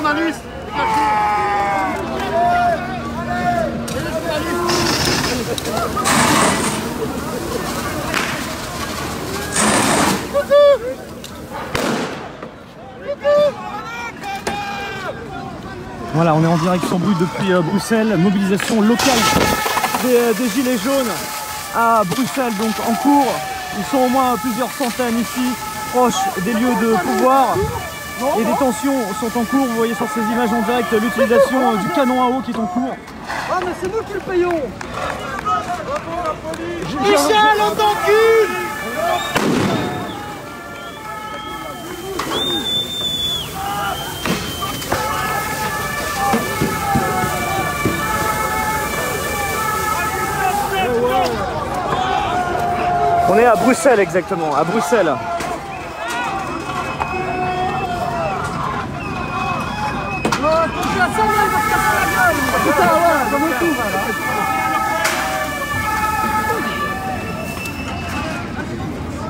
journalistes. Voilà, on est en direct sans bruit depuis Bruxelles. Mobilisation locale des Gilets jaunes à Bruxelles, donc en cours. Ils sont au moins plusieurs centaines ici, proches des lieux de pouvoir. Et des tensions sont en cours. Vous voyez sur ces images en direct l'utilisation du canon à eau qui est en cours. Ah mais c'est nous qui le payons. Michel, on t'encule. On est à Bruxelles exactement, à Bruxelles.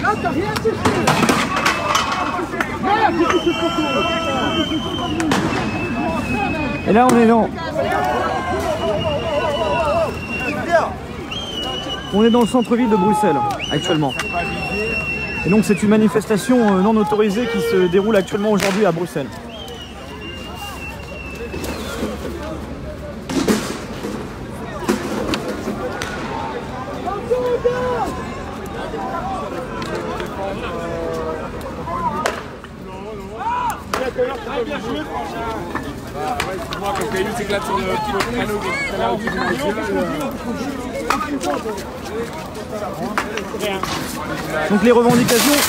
Là, t'as rien touché. Et là on est dans... On est dans le centre-ville de Bruxelles actuellement. Et donc c'est une manifestation non autorisée qui se déroule actuellement aujourd'hui à Bruxelles. Bien joué, moi, quand il y a eu ces glaces sur le panneau qui est là au-dessus de mes yeux. Donc les revendications.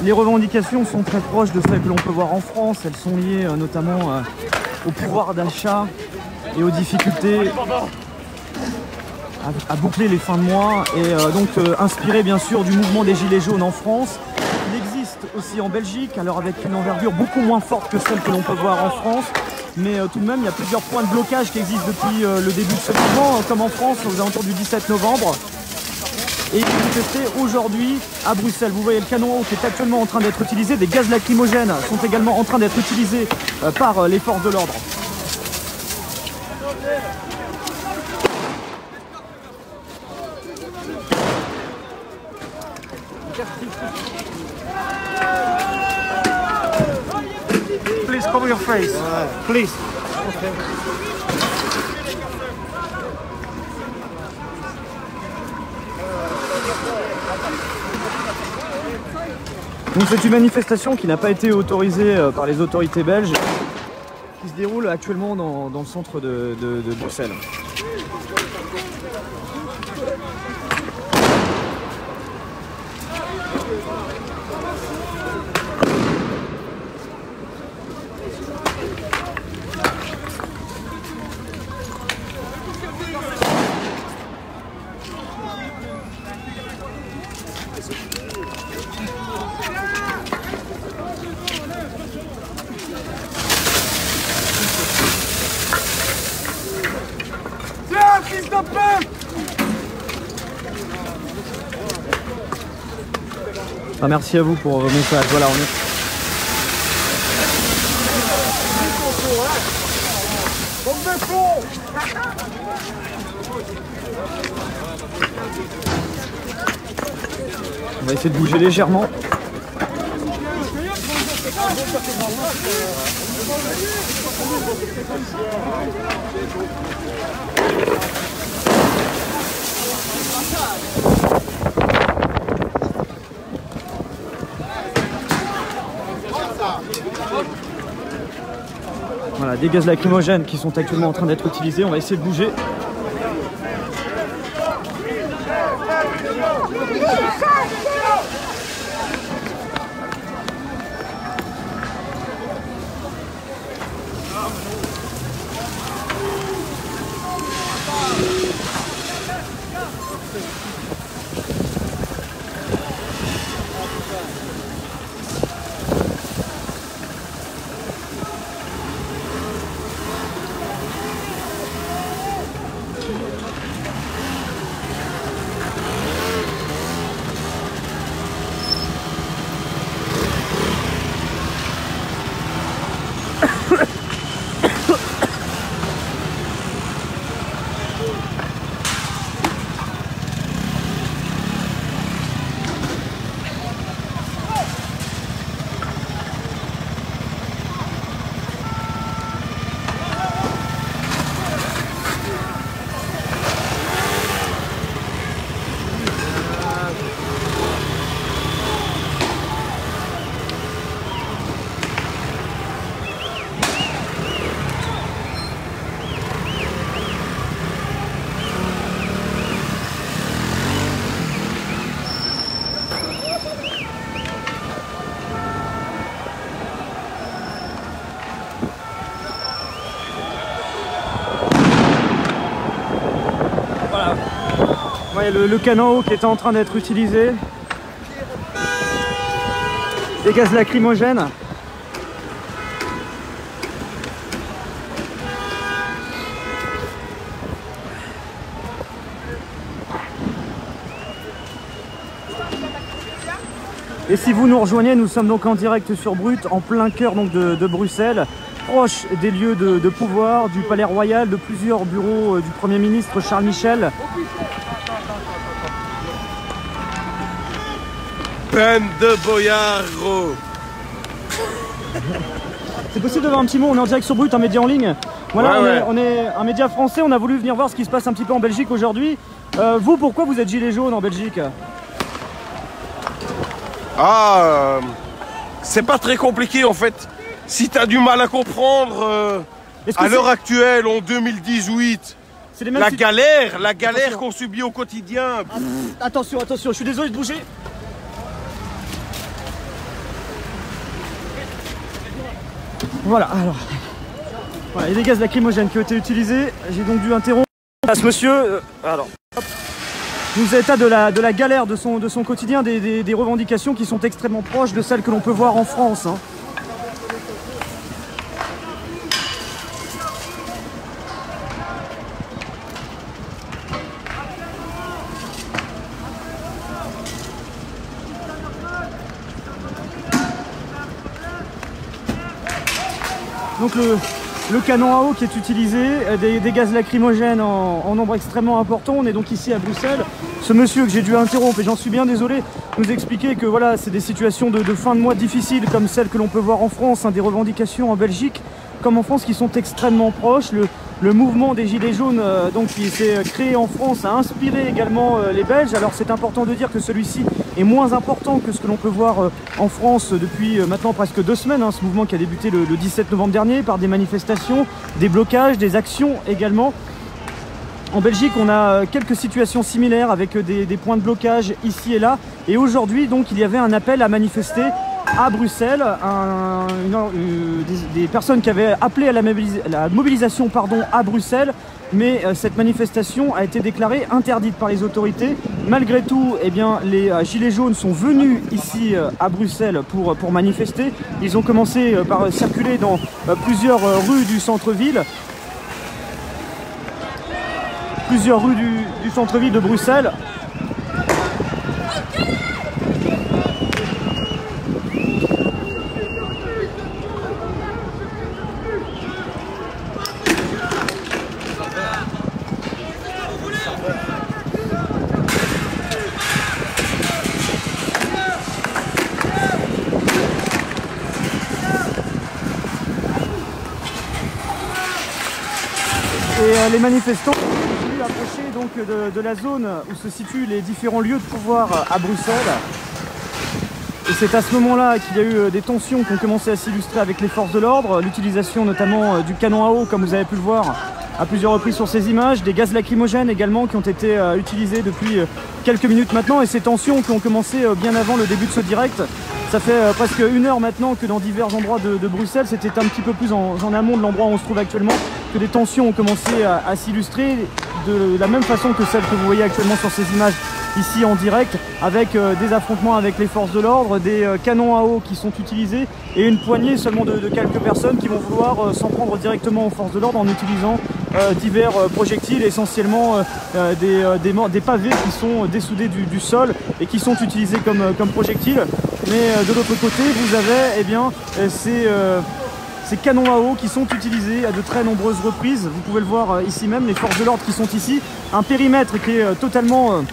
Les revendications sont très proches de celles que l'on peut voir en France. Elles sont liées notamment au pouvoir d'achat et aux difficultés à boucler les fins de mois et donc inspirées bien sûr du mouvement des Gilets jaunes en France. Il existe aussi en Belgique, alors avec une envergure beaucoup moins forte que celle que l'on peut voir en France. Mais tout de même, il y a plusieurs points de blocage qui existent depuis le début de ce mouvement, comme en France, aux alentours du 17 novembre. Et il est manifesté aujourd'hui à Bruxelles. Vous voyez le canon à eau qui est actuellement en train d'être utilisé. Des gaz lacrymogènes sont également en train d'être utilisés par les forces de l'ordre. Please cover your face. Please. Donc c'est une manifestation qui n'a pas été autorisée par les autorités belges, qui se déroule actuellement dans le centre de Bruxelles. Ah, merci à vous pour vos messages. Voilà, on est... On va essayer de bouger légèrement. Voilà, des gaz lacrymogènes qui sont actuellement en train d'être utilisés. On va essayer de bouger. Ouais, le canon qui était en train d'être utilisé. Des gaz lacrymogènes. Et si vous nous rejoignez, nous sommes donc en direct sur Brut, en plein cœur donc de Bruxelles, proche des lieux de pouvoir, du Palais Royal, de plusieurs bureaux du Premier ministre Charles Michel. Peine de boyard, gros. C'est possible d'avoir un petit mot, on est en direct sur Brut, un média en ligne. Voilà, ouais, on est un média français, on a voulu venir voir ce qui se passe un petit peu en Belgique aujourd'hui. Vous, pourquoi vous êtes gilet jaune en Belgique? C'est pas très compliqué en fait. Si t'as du mal à comprendre, à l'heure actuelle, en 2018, la galère qu'on subit au quotidien. Attention, je suis désolé de bouger. Voilà, alors. Voilà, il y a des gaz lacrymogènes qui ont été utilisés. J'ai donc dû interrompre ce monsieur. Alors. Hop. Nous état de la galère de son quotidien, des revendications qui sont extrêmement proches de celles que l'on peut voir en France. Hein. Donc le canon à eau qui est utilisé, des gaz lacrymogènes en nombre extrêmement important. On est donc ici à Bruxelles. Ce monsieur que j'ai dû interrompre, et j'en suis bien désolé, nous expliquait que voilà, c'est des situations de fin de mois difficiles comme celles que l'on peut voir en France, hein, des revendications en Belgique comme en France qui sont extrêmement proches. Le mouvement des Gilets jaunes donc, qui s'est créé en France a inspiré également les Belges. Alors c'est important de dire que celui-ci est moins important que ce que l'on peut voir en France depuis maintenant presque 2 semaines. Hein, ce mouvement qui a débuté le 17 novembre dernier par des manifestations, des blocages, des actions également. En Belgique, on a quelques situations similaires avec des points de blocage ici et là. Et aujourd'hui, donc, il y avait un appel à manifester à Bruxelles, des personnes qui avaient appelé à la mobilisation à Bruxelles, mais cette manifestation a été déclarée interdite par les autorités. Malgré tout, eh bien, les Gilets jaunes sont venus ici à Bruxelles pour manifester. Ils ont commencé par circuler dans plusieurs rues du centre-ville. Plusieurs rues du centre-ville de Bruxelles. Et les manifestants ont approché donc de la zone où se situent les différents lieux de pouvoir à Bruxelles. Et c'est à ce moment-là qu'il y a eu des tensions qui ont commencé à s'illustrer avec les forces de l'ordre, l'utilisation notamment du canon à eau, comme vous avez pu le voir à plusieurs reprises sur ces images, des gaz lacrymogènes également qui ont été utilisés depuis quelques minutes maintenant, et ces tensions qui ont commencé bien avant le début de ce direct. Ça fait presque 1 heure maintenant que dans divers endroits de Bruxelles, c'était un petit peu plus en amont de l'endroit où on se trouve actuellement, que des tensions ont commencé à s'illustrer de la même façon que celle que vous voyez actuellement sur ces images ici en direct, avec des affrontements avec les forces de l'ordre, des canons à eau qui sont utilisés et une poignée seulement de quelques personnes qui vont vouloir s'en prendre directement aux forces de l'ordre en utilisant divers projectiles, essentiellement des pavés qui sont dessoudés du sol et qui sont utilisés comme projectiles. Mais de l'autre côté, vous avez ces canons à eau qui sont utilisés à de très nombreuses reprises. Vous pouvez le voir ici même, les forces de l'ordre qui sont ici. Un périmètre qui est totalement...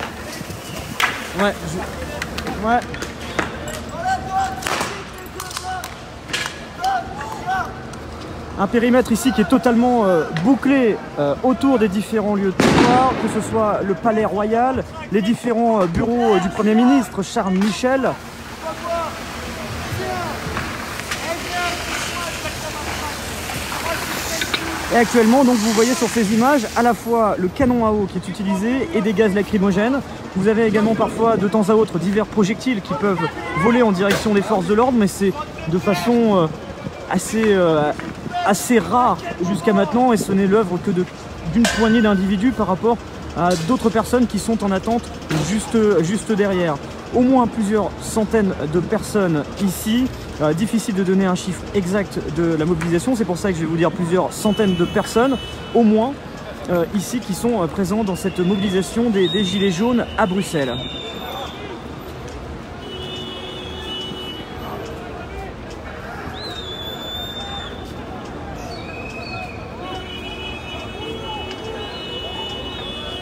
Un périmètre ici qui est totalement bouclé autour des différents lieux de pouvoir, que ce soit le Palais Royal, les différents bureaux du Premier ministre Charles Michel. Et actuellement, donc, vous voyez sur ces images à la fois le canon à eau qui est utilisé et des gaz lacrymogènes. Vous avez également parfois de temps à autre divers projectiles qui peuvent voler en direction des forces de l'ordre, mais c'est de façon assez rare jusqu'à maintenant, et ce n'est l'œuvre que d'une poignée d'individus par rapport d'autres personnes qui sont en attente juste derrière. Au moins plusieurs centaines de personnes ici. Difficile de donner un chiffre exact de la mobilisation, c'est pour ça que je vais vous dire plusieurs centaines de personnes, au moins, ici qui sont présents dans cette mobilisation des Gilets jaunes à Bruxelles.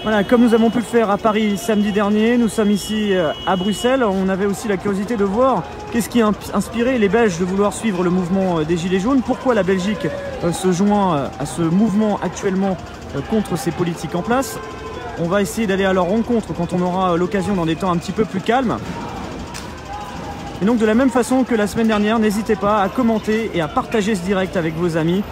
Voilà, comme nous avons pu le faire à Paris samedi dernier, nous sommes ici à Bruxelles. On avait aussi la curiosité de voir qu'est-ce qui a inspiré les Belges de vouloir suivre le mouvement des Gilets jaunes. Pourquoi la Belgique se joint à ce mouvement actuellement contre ces politiques en place. On va essayer d'aller à leur rencontre quand on aura l'occasion dans des temps un petit peu plus calmes. Et donc de la même façon que la semaine dernière, n'hésitez pas à commenter et à partager ce direct avec vos amis.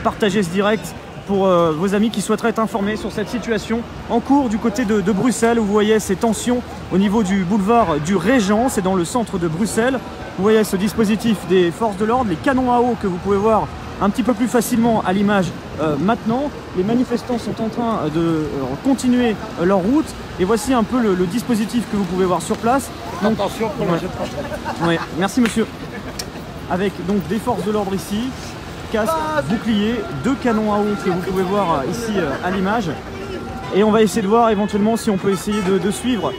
Partagez ce direct pour vos amis qui souhaiteraient être informés sur cette situation en cours du côté de Bruxelles, où vous voyez ces tensions au niveau du boulevard du Régent, c'est dans le centre de Bruxelles. Vous voyez ce dispositif des forces de l'ordre, les canons à eau que vous pouvez voir un petit peu plus facilement à l'image maintenant. Les manifestants sont en train de continuer leur route et voici un peu le dispositif que vous pouvez voir sur place. Donc, attention pour le jet de papier. Ouais, merci monsieur. Avec donc des forces de l'ordre ici, casque, bouclier, 2 canons à eau que vous pouvez voir ici à l'image. Et on va essayer de voir éventuellement si on peut essayer de suivre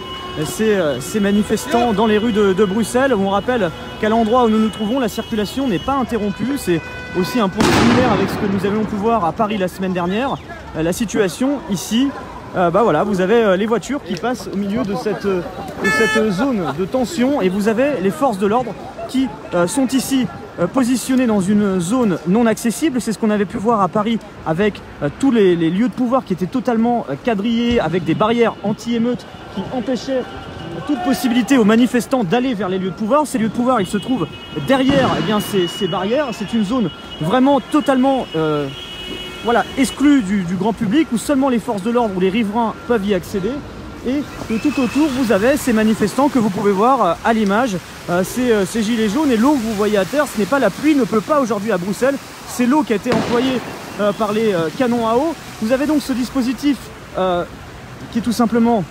ces manifestants dans les rues de Bruxelles. On rappelle qu'à l'endroit où nous nous trouvons, la circulation n'est pas interrompue. C'est aussi un point similaire avec ce que nous avions pu voir à Paris la semaine dernière. La situation ici, voilà, vous avez les voitures qui passent au milieu de cette zone de tension et vous avez les forces de l'ordre qui sont ici positionnés dans une zone non accessible. C'est ce qu'on avait pu voir à Paris avec tous les lieux de pouvoir qui étaient totalement quadrillés avec des barrières anti-émeutes qui empêchaient toute possibilité aux manifestants d'aller vers les lieux de pouvoir. Ces lieux de pouvoir, ils se trouvent derrière ces barrières. C'est une zone vraiment totalement voilà, exclue du grand public où seulement les forces de l'ordre ou les riverains peuvent y accéder. Et tout autour, vous avez ces manifestants que vous pouvez voir à l'image, ces gilets jaunes. Et l'eau que vous voyez à terre, ce n'est pas la pluie, ne pleut pas aujourd'hui à Bruxelles. C'est l'eau qui a été employée par les canons à eau. Vous avez donc ce dispositif qui est tout simplement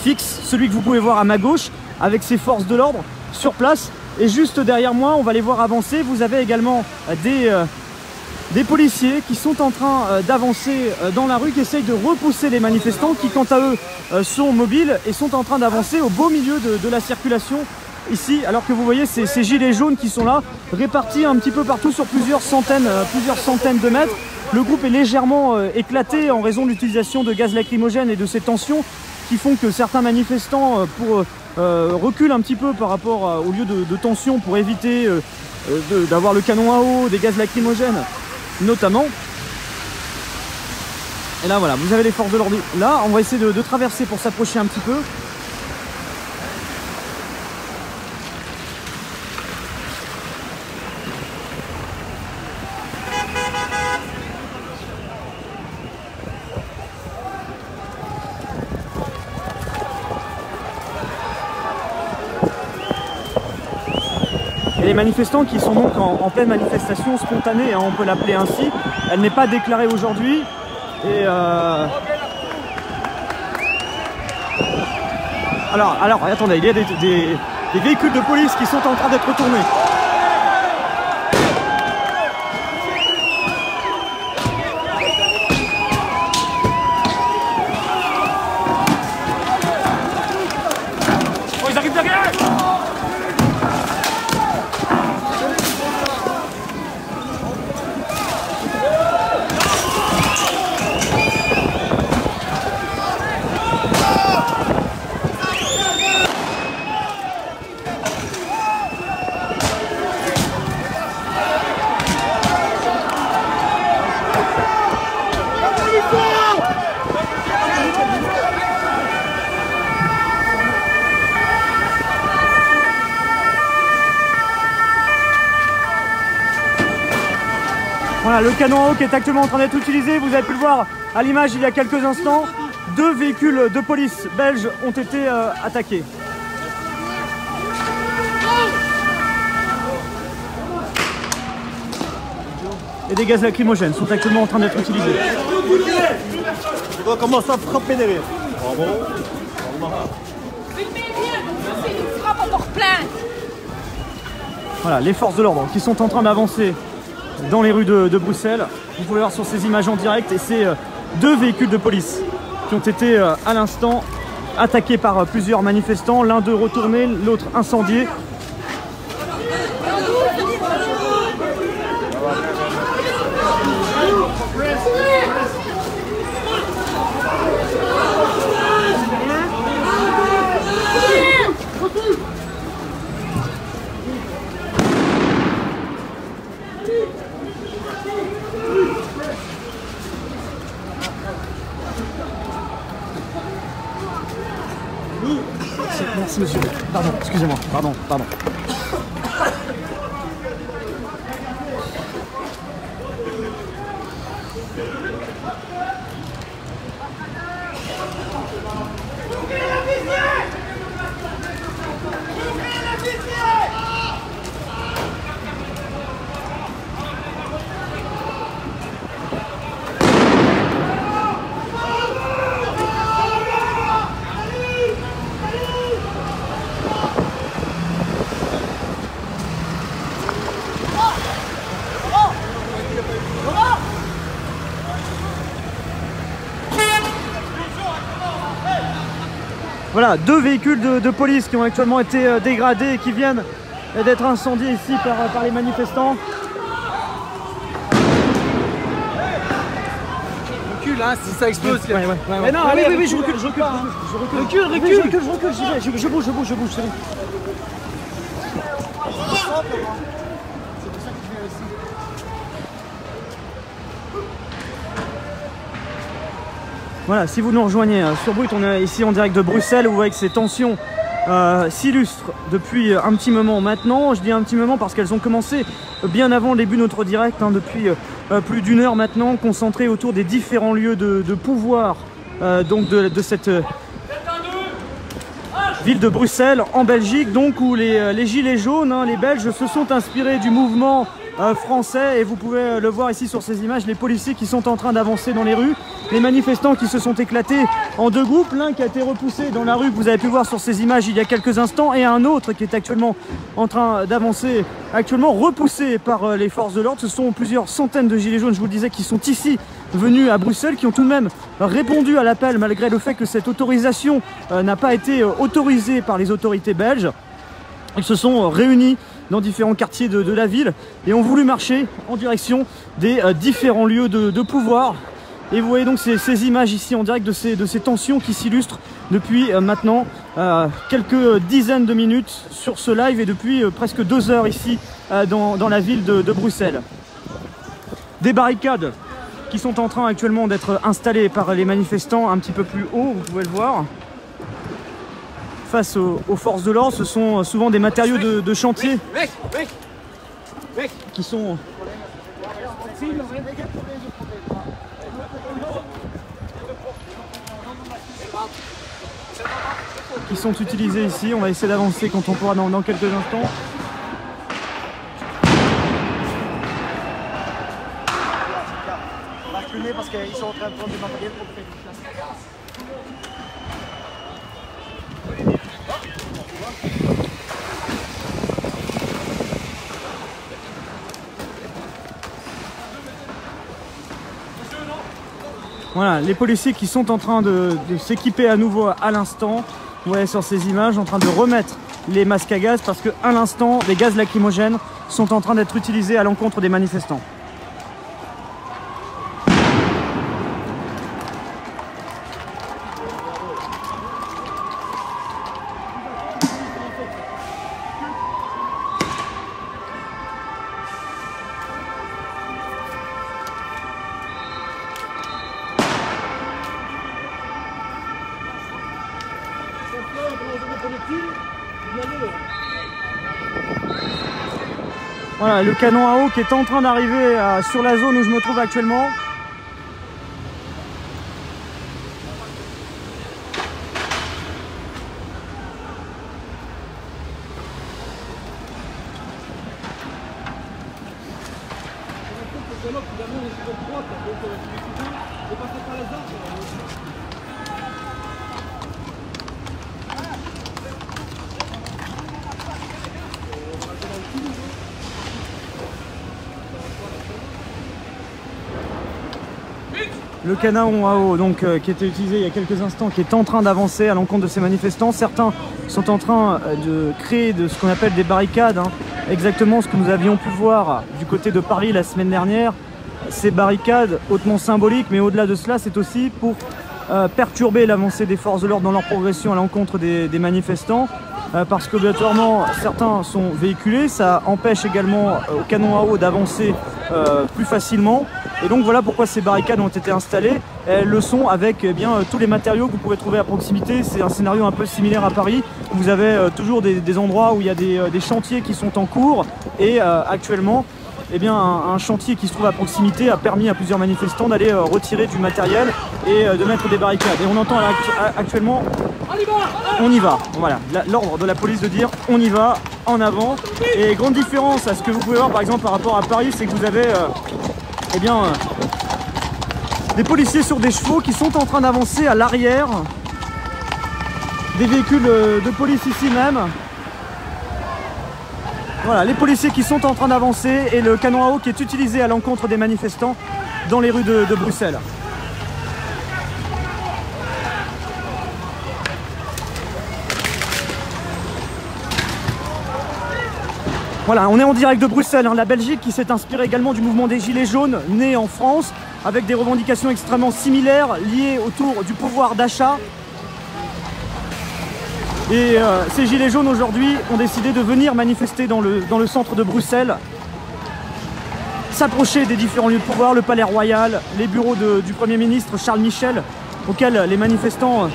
fixe, celui que vous pouvez voir à ma gauche, avec ces forces de l'ordre sur place. Et juste derrière moi, on va les voir avancer. Vous avez également des policiers qui sont en train d'avancer dans la rue, qui essayent de repousser les manifestants qui, quant à eux, sont mobiles et sont en train d'avancer au beau milieu de la circulation ici, alors que vous voyez ces gilets jaunes qui sont là, répartis un petit peu partout sur plusieurs centaines de mètres. Le groupe est légèrement éclaté en raison de l'utilisation de gaz lacrymogène et de ces tensions qui font que certains manifestants reculent un petit peu par rapport au lieu de tension pour éviter d'avoir le canon à eau, des gaz lacrymogènes notamment. Et là voilà, vous avez les forces de l'ordre là. On va essayer de traverser pour s'approcher un petit peu. Et les manifestants qui sont donc en pleine manifestation spontanée, hein, on peut l'appeler ainsi. Elle n'est pas déclarée aujourd'hui. Et alors, attendez, il y a des véhicules de police qui sont en train d'être tournés. Oh, ils arrivent derrière! Voilà, le canon à eau qui est actuellement en train d'être utilisé. Vous avez pu le voir à l'image il y a quelques instants. 2 véhicules de police belges ont été attaqués. Et des gaz lacrymogènes sont actuellement en train d'être utilisés. Je recommence à frapper derrière. Bravo. Filmez bien, comme ça, il nous frappe encore plainte. Voilà, les forces de l'ordre qui sont en train d'avancer dans les rues de Bruxelles. Vous pouvez voir sur ces images en direct, et c'est 2 véhicules de police qui ont été à l'instant attaqués par plusieurs manifestants. L'un d'eux retourné, l'autre incendié. Merci monsieur. Pardon, excusez-moi. Pardon. Voilà, 2 véhicules de police qui ont actuellement été dégradés et qui viennent d'être incendiés ici par les manifestants. Recule, hein, si ça explose. Ouais. Mais non, allez, oui, je recule. Recule, je bouge, c'est bon. Voilà, si vous nous rejoignez sur Brut, on est ici en direct de Bruxelles. Vous voyez que ces tensions s'illustrent depuis un petit moment maintenant. Je dis un petit moment parce qu'elles ont commencé bien avant le début de notre direct, depuis plus d'1 heure maintenant, concentrées autour des différents lieux de pouvoir donc de cette ville de Bruxelles, en Belgique, donc où les gilets jaunes, les Belges, se sont inspirés du mouvement français, et vous pouvez le voir ici sur ces images, les policiers qui sont en train d'avancer dans les rues, les manifestants qui se sont éclatés en 2 groupes, l'un qui a été repoussé dans la rue que vous avez pu voir sur ces images il y a quelques instants, et un autre qui est actuellement en train d'avancer, actuellement repoussé par les forces de l'ordre. Ce sont plusieurs centaines de gilets jaunes, je vous le disais, qui sont ici venus à Bruxelles, qui ont tout de même répondu à l'appel malgré le fait que cette autorisation n'a pas été autorisée par les autorités belges. Ils se sont réunis dans différents quartiers de la ville et ont voulu marcher en direction des différents lieux de pouvoir. Et vous voyez donc ces images ici en direct de ces tensions qui s'illustrent depuis maintenant quelques dizaines de minutes sur ce live, et depuis presque 2 heures ici dans la ville de Bruxelles. Des barricades qui sont en train actuellement d'être installées par les manifestants un petit peu plus haut, vous pouvez le voir. Face aux forces de l'ordre, ce sont souvent des matériaux de chantier qui sont utilisés ici. On va essayer d'avancer quand on pourra dans quelques instants. On va reculer parce qu'ils sont en train de prendre du matériel pour faire du place. Voilà, les policiers qui sont en train de s'équiper à nouveau à l'instant. Vous voyez sur ces images, en train de remettre les masques à gaz, parce qu'à l'instant, les gaz lacrymogènes sont en train d'être utilisés à l'encontre des manifestants. Voilà, le canon à eau qui est en train d'arriver sur la zone où je me trouve actuellement. Le canon à eau, donc, qui était utilisé il y a quelques instants, qui est en train d'avancer à l'encontre de ces manifestants. Certains sont en train de créer ce qu'on appelle des barricades, hein. Exactement ce que nous avions pu voir du côté de Paris la semaine dernière. Ces barricades hautement symboliques, mais au-delà de cela, c'est aussi pour perturber l'avancée des forces de l'ordre dans leur progression à l'encontre des manifestants. Parce qu'obligatoirement, certains sont véhiculés, ça empêche également au canon à eau d'avancer plus facilement. Et donc voilà pourquoi ces barricades ont été installées. Elles le sont avec tous les matériaux que vous pouvez trouver à proximité. C'est un scénario un peu similaire à Paris. Vous avez toujours des endroits où il y a des chantiers qui sont en cours. Et actuellement, un chantier qui se trouve à proximité a permis à plusieurs manifestants d'aller retirer du matériel et de mettre des barricades. Et on entend actuellement, on y va. Voilà, l'ordre de la police de dire on y va, en avant. Et grande différence à ce que vous pouvez voir par exemple par rapport à Paris, c'est que vous avez des policiers sur des chevaux qui sont en train d'avancer à l'arrière des véhicules de police ici même. Voilà, les policiers qui sont en train d'avancer et le canon à eau qui est utilisé à l'encontre des manifestants dans les rues de Bruxelles. Voilà, on est en direct de Bruxelles, hein, la Belgique qui s'est inspirée également du mouvement des Gilets jaunes, né en France, avec des revendications extrêmement similaires liées autour du pouvoir d'achat. Et ces Gilets jaunes aujourd'hui ont décidé de venir manifester dans le centre de Bruxelles, s'approcher des différents lieux de pouvoir, le Palais Royal, les bureaux du Premier ministre Charles Michel, auxquels les manifestants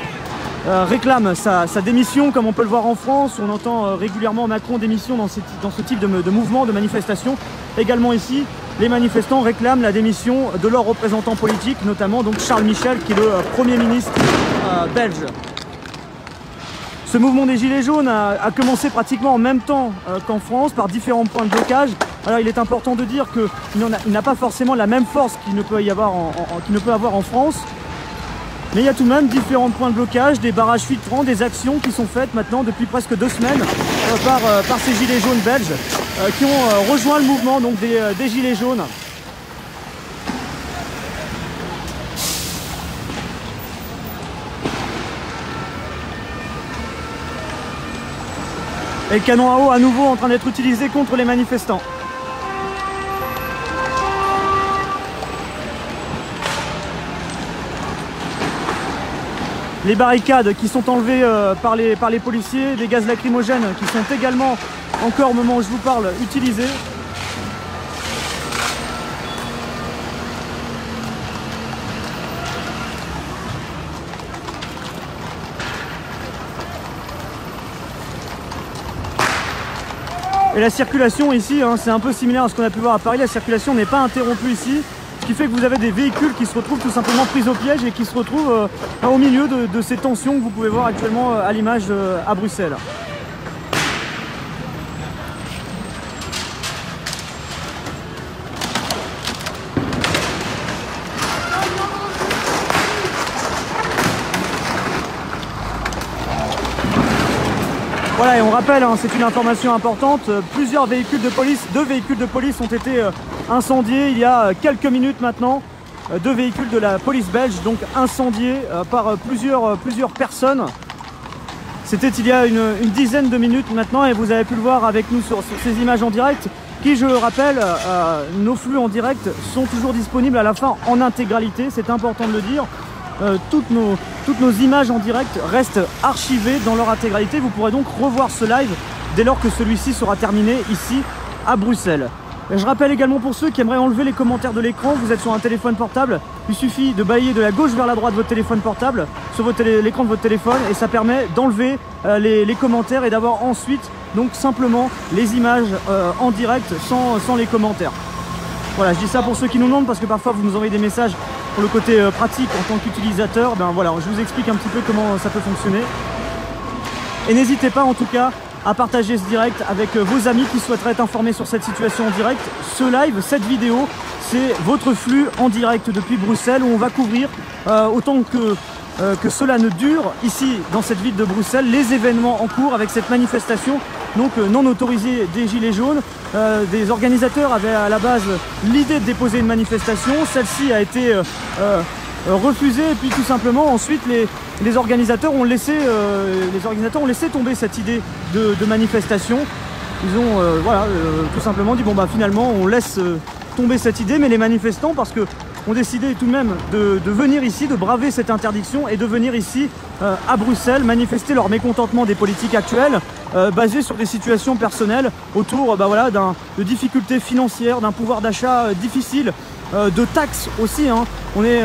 réclament sa démission, comme on peut le voir en France. On entend régulièrement Macron démission dans ce type de mouvement, de manifestation. Également ici, les manifestants réclament la démission de leurs représentants politiques, notamment donc Charles Michel, qui est le Premier ministre belge. Ce mouvement des Gilets jaunes a commencé pratiquement en même temps qu'en France, par différents points de blocage. Alors il est important de dire qu'il n'a pas forcément la même force qu'il ne peut avoir en France. Mais il y a tout de même différents points de blocage, des barrages filtrants, des actions qui sont faites maintenant depuis presque 2 semaines par ces Gilets jaunes belges qui ont rejoint le mouvement donc, des Gilets jaunes. Et le canon à eau à nouveau en train d'être utilisé contre les manifestants. Les barricades qui sont enlevées par les policiers, des gaz lacrymogènes qui sont également, encore au moment où je vous parle, utilisés. Et la circulation ici, hein, c'est un peu similaire à ce qu'on a pu voir à Paris, la circulation n'est pas interrompue ici. Ce qui fait que vous avez des véhicules qui se retrouvent tout simplement pris au piège et qui se retrouvent au milieu de ces tensions que vous pouvez voir actuellement à l'image à Bruxelles. Voilà, et on rappelle, hein, c'est une information importante, plusieurs véhicules de police, 2 véhicules de police ont été incendiés il y a quelques minutes maintenant. 2 véhicules de la police belge, donc incendiés par plusieurs personnes. C'était il y a une dizaine de minutes maintenant et vous avez pu le voir avec nous sur ces images en direct qui, je le rappelle, nos flux en direct sont toujours disponibles à la fin en intégralité, c'est important de le dire. Toutes nos images en direct restent archivées dans leur intégralité. Vous pourrez donc revoir ce live dès lors que celui-ci sera terminé ici à Bruxelles. Et je rappelle également pour ceux qui aimeraient enlever les commentaires de l'écran, vous êtes sur un téléphone portable, il suffit de balayer de la gauche vers la droite votre téléphone portable sur l'écran de votre téléphone et ça permet d'enlever les commentaires et d'avoir ensuite donc simplement les images en direct sans les commentaires. Voilà, je dis ça pour ceux qui nous demandent parce que parfois vous nous envoyez des messages pour le côté pratique en tant qu'utilisateur. Ben voilà, je vous explique un petit peu comment ça peut fonctionner. Et n'hésitez pas en tout cas à partager ce direct avec vos amis qui souhaiteraient être informés sur cette situation en direct. Ce live, cette vidéo c'est votre flux en direct depuis Bruxelles où on va couvrir autant que cela ne dure ici dans cette ville de Bruxelles les événements en cours avec cette manifestation donc non autorisée des Gilets jaunes. Des organisateurs avaient à la base l'idée de déposer une manifestation, celle-ci a été refusée et puis tout simplement ensuite les organisateurs ont laissé tomber cette idée de manifestation. Ils ont tout simplement dit bon bah finalement on laisse tomber cette idée, mais les manifestants parce que ont décidé tout de même de venir ici, de braver cette interdiction et de venir ici à Bruxelles manifester leur mécontentement des politiques actuelles basées sur des situations personnelles autour de difficultés financières, d'un pouvoir d'achat difficile, de taxes aussi. Hein. On est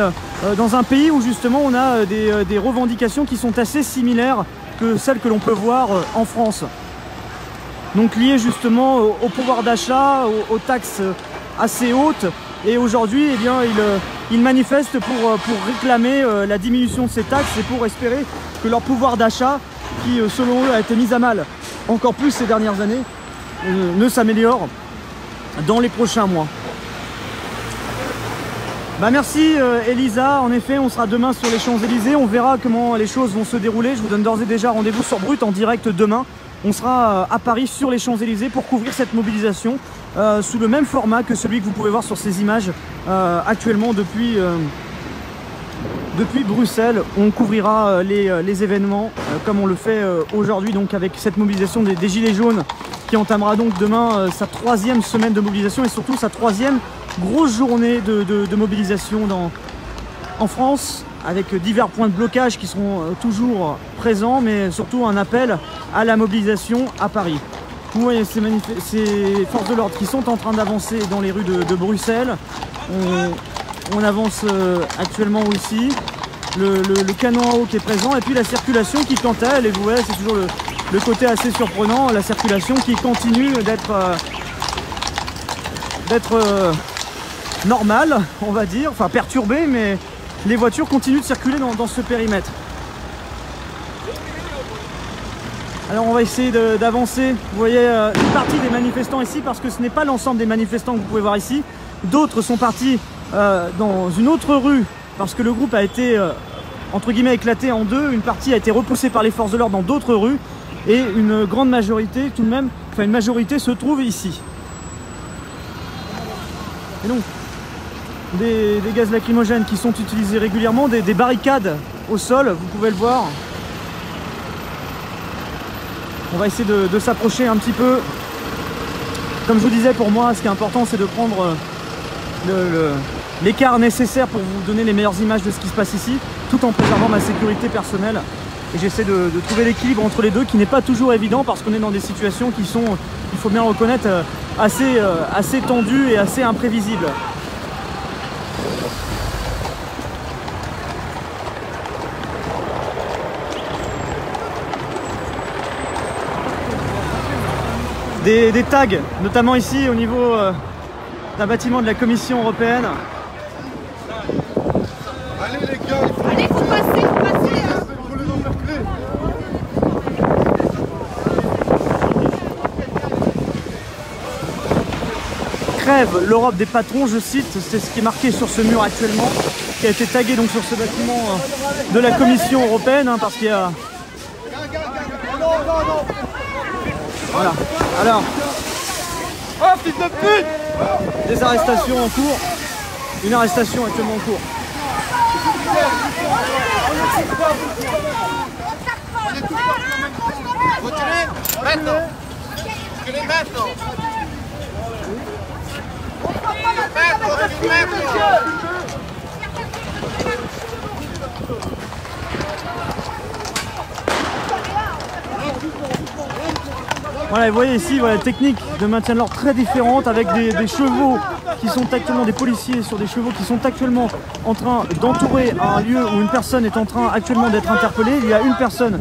dans un pays où justement on a des revendications qui sont assez similaires que celles que l'on peut voir en France. Donc liées justement au pouvoir d'achat, aux taxes assez hautes. Et aujourd'hui, eh bien, ils manifestent pour réclamer la diminution de ces taxes et pour espérer que leur pouvoir d'achat, qui selon eux a été mis à mal encore plus ces dernières années, ne s'améliore dans les prochains mois. Bah merci Elisa, en effet on sera demain sur les Champs-Élysées, on verra comment les choses vont se dérouler. Je vous donne d'ores et déjà rendez-vous sur Brut en direct demain. On sera à Paris sur les Champs-Élysées pour couvrir cette mobilisation sous le même format que celui que vous pouvez voir sur ces images actuellement depuis Bruxelles. On couvrira les événements comme on le fait aujourd'hui, donc avec cette mobilisation des Gilets jaunes qui entamera donc demain sa 3e semaine de mobilisation et surtout sa 3e grosse journée de mobilisation en France, avec divers points de blocage qui seront toujours présents, mais surtout un appel à la mobilisation à Paris. Vous voyez ces forces de l'ordre qui sont en train d'avancer dans les rues de Bruxelles. On avance actuellement aussi. Le canon à eau qui est présent et puis la circulation qui quant à elle, et vous voyez c'est toujours le côté assez surprenant, la circulation qui continue d'être normale, on va dire, enfin perturbée, mais les voitures continuent de circuler dans ce périmètre. Alors on va essayer d'avancer. Vous voyez une partie des manifestants ici, parce que ce n'est pas l'ensemble des manifestants que vous pouvez voir ici. D'autres sont partis dans une autre rue parce que le groupe a été entre guillemets éclaté en deux. Une partie a été repoussée par les forces de l'ordre dans d'autres rues et une grande majorité tout de même, enfin une majorité se trouve ici. Et donc des gaz lacrymogènes qui sont utilisés régulièrement, des barricades au sol, vous pouvez le voir. On va essayer de s'approcher un petit peu. Comme je vous disais, pour moi, ce qui est important, c'est de prendre l'écart nécessaire pour vous donner les meilleures images de ce qui se passe ici, tout en préservant ma sécurité personnelle. Et j'essaie de trouver l'équilibre entre les deux, qui n'est pas toujours évident, parce qu'on est dans des situations qui sont, il faut bien le reconnaître, assez tendues et assez imprévisibles. Des tags, notamment ici au niveau d'un bâtiment de la Commission européenne. Allez les gars, Allez, faut passer, Crève l'Europe des patrons, je cite, c'est ce qui est marqué sur ce mur actuellement, qui a été tagué donc sur ce bâtiment de la Commission européenne, hein, parce qu'il y a... Voilà. Alors, oh fils de pute, des arrestations en cours, une arrestation actuellement en cours. Voilà, vous voyez ici, voilà, technique de maintien de l'ordre très différente, avec des chevaux qui sont actuellement, des policiers sur des chevaux qui sont actuellement en train d'entourer un lieu où une personne est en train actuellement d'être interpellée. Il y a une personne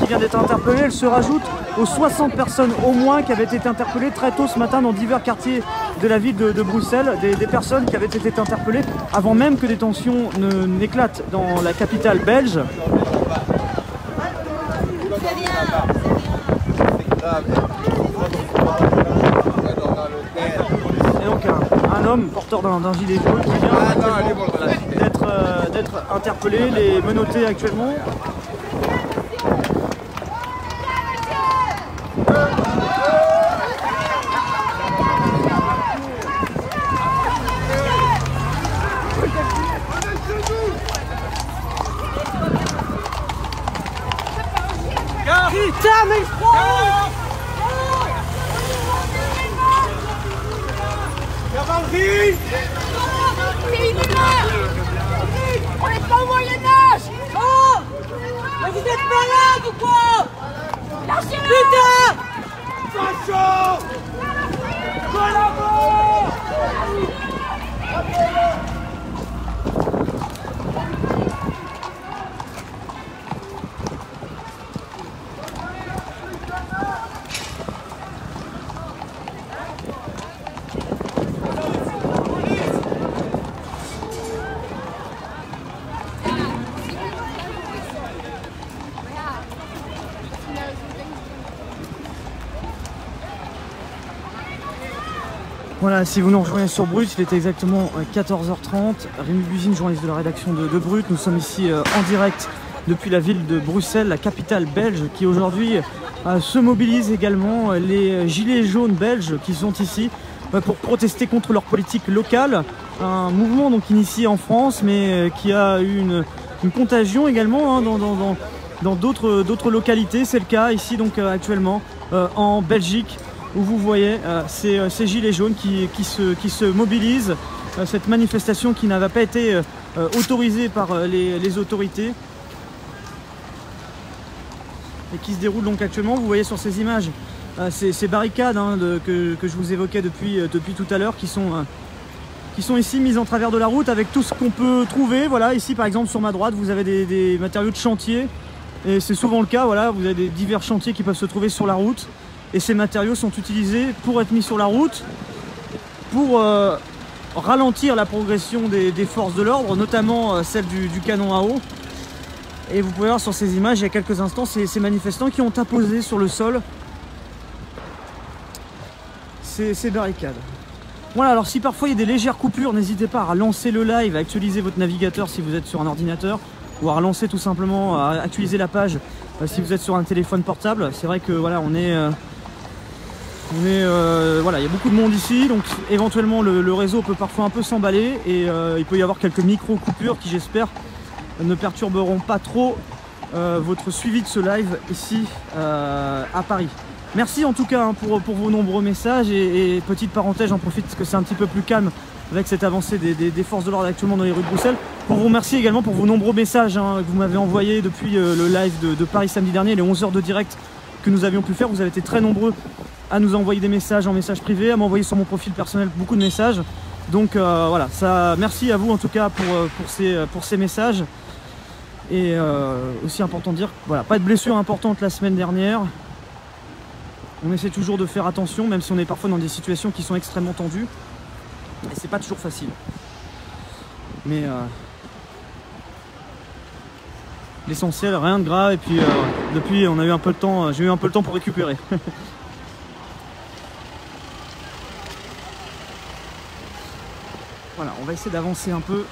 qui vient d'être interpellée, elle se rajoute aux 60 personnes au moins qui avaient été interpellées très tôt ce matin dans divers quartiers de la ville de Bruxelles, des personnes qui avaient été interpellées avant même que des tensions n'éclatent dans la capitale belge. Et donc un homme porteur d'un gilet jaune qui vient d'être interpellé, les menottés actuellement. Putain, mais Cavalerie! C'est inhumain! On est pas au Moyen-Âge! Oh! Mais vous êtes malade ou quoi? Lâchez-le! Putain! Facho! Collabore! Voilà, si vous nous rejoignez sur Brut, il est exactement 14h30. Rémi Buzine, journaliste de la rédaction de Brut. Nous sommes ici en direct depuis la ville de Bruxelles, la capitale belge, qui aujourd'hui se mobilise également. Les gilets jaunes belges qui sont ici pour protester contre leur politique locale. Un mouvement donc initié en France, mais qui a eu une contagion également dans d'autres localités. C'est le cas ici donc actuellement en Belgique, où vous voyez ces gilets jaunes qui se mobilisent, cette manifestation qui n'avait pas été autorisée par les autorités et qui se déroule donc actuellement. Vous voyez sur ces images ces barricades que je vous évoquais depuis tout à l'heure, qui sont ici mises en travers de la route avec tout ce qu'on peut trouver. Voilà, ici par exemple sur ma droite vous avez des matériaux de chantier, et c'est souvent le cas. Voilà, vous avez des divers chantiers qui peuvent se trouver sur la route. Et ces matériaux sont utilisés pour être mis sur la route, pour ralentir la progression des forces de l'ordre, notamment celle du canon à eau. Et vous pouvez voir sur ces images, il y a quelques instants, ces manifestants qui ont apposé sur le sol ces barricades. Voilà, alors si parfois il y a des légères coupures, n'hésitez pas à lancer le live, à actualiser votre navigateur si vous êtes sur un ordinateur, ou à relancer tout simplement, à actualiser la page si vous êtes sur un téléphone portable. C'est vrai que voilà, voilà, il y a beaucoup de monde ici, donc éventuellement le réseau peut parfois un peu s'emballer, et il peut y avoir quelques micro-coupures qui, j'espère, ne perturberont pas trop votre suivi de ce live ici à Paris. Merci en tout cas pour vos nombreux messages, et petite parenthèse, j'en profite parce que c'est un petit peu plus calme avec cette avancée des forces de l'ordre actuellement dans les rues de Bruxelles, pour vous remercier également pour vos nombreux messages que vous m'avez envoyés depuis le live de Paris samedi dernier, les 11 heures de direct que nous avions pu faire. Vous avez été très nombreux à nous envoyer des messages en message privé, à m'envoyer sur mon profil personnel beaucoup de messages. Donc voilà, merci à vous en tout cas pour ces messages. Et aussi important de dire, voilà, pas de blessures importantes la semaine dernière. On essaie toujours de faire attention, même si on est parfois dans des situations qui sont extrêmement tendues. Et c'est pas toujours facile. Mais l'essentiel, rien de grave. Et puis depuis, on a eu un peu de temps, j'ai eu un peu le temps pour récupérer. Voilà, on va essayer d'avancer un peu.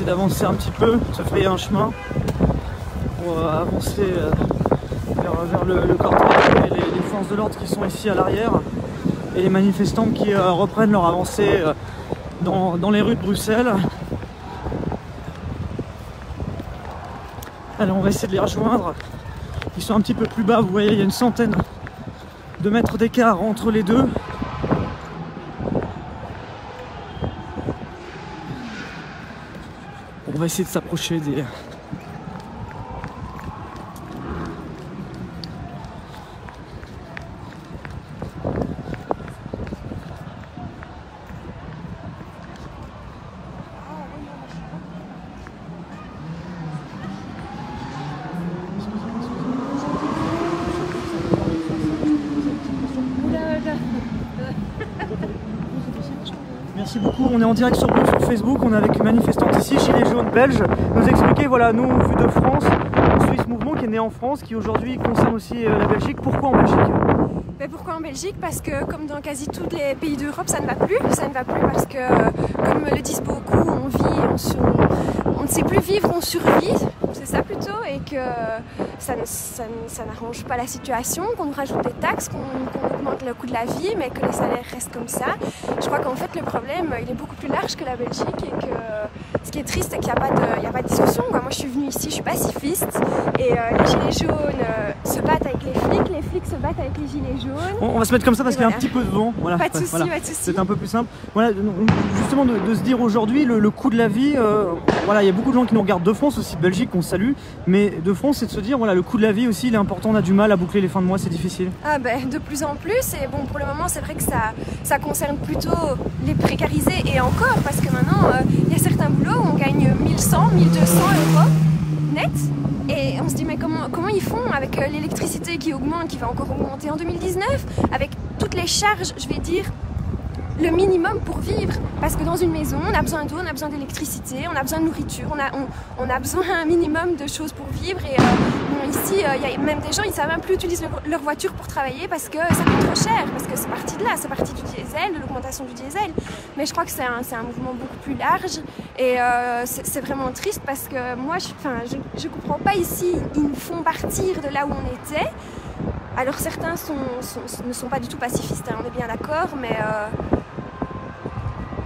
d'avancer un petit peu, de se frayer un chemin pour avancer vers le cortège et les forces de l'ordre qui sont ici à l'arrière et les manifestants qui reprennent leur avancée dans les rues de Bruxelles. Alors on va essayer de les rejoindre. Ils sont un petit peu plus bas, vous voyez, il y a une centaine de mètres d'écart entre les deux. On va essayer de s'approcher des... Merci beaucoup, on est en direct sur Facebook, on est avec une manifestante ici, Gilets jaunes belges, nous expliquer, voilà, nous, vu de France, on suit ce mouvement qui est né en France, qui aujourd'hui concerne aussi la Belgique. Pourquoi en Belgique? Pourquoi en Belgique? Parce que comme dans quasi tous les pays d'Europe, ça ne va plus. Ça ne va plus parce que, comme le disent beaucoup, on vit, on ne sait plus vivre, on survit, c'est ça plutôt, et que ça n'arrange pas la situation, qu'on nous rajoute des taxes, qu'on augmente le coût de la vie, mais que les salaires restent comme ça. Je crois qu'en fait le problème, il est beaucoup plus large que la Belgique, et que ce qui est triste, c'est qu'il n'y a pas de discussion. Moi je suis venue ici, je suis pacifiste, et les gilets jaunes se battent avec les flics se battent avec les gilets jaunes. On va se mettre comme ça parce qu'il y a un petit peu de vent. Voilà. Pas de soucis, voilà. pas de soucis. C'est un peu plus simple. Voilà, justement de se dire aujourd'hui le coût de la vie, voilà, il y a beaucoup de gens qui nous regardent de France, aussi de Belgique, qu'on salue, mais de France, c'est de se dire, voilà, le coût de la vie aussi, il est important, on a du mal à boucler les fins de mois, c'est difficile. Ah ben, de plus en plus, et bon, pour le moment, c'est vrai que ça concerne plutôt les précarisés, et encore, parce que maintenant, il y a certains boulots où on gagne 1100, 1200 euros net, et on se dit, mais comment ils font avec l'électricité qui augmente, qui va encore augmenter en 2019, avec toutes les charges, je vais dire, le minimum pour vivre, parce que dans une maison on a besoin d'eau, on a besoin d'électricité, on a besoin de nourriture, on a besoin un minimum de choses pour vivre, et bon, ici il y a même des gens, ils ne savent même plus utiliser leur voiture pour travailler parce que ça coûte trop cher, parce que c'est parti de là, c'est parti du diesel, de l'augmentation du diesel. Mais je crois que c'est un mouvement beaucoup plus large, et c'est vraiment triste parce que moi je comprends pas ici, ils nous font partir de là où on était. Alors certains ne sont pas du tout pacifistes, hein, on est bien d'accord, mais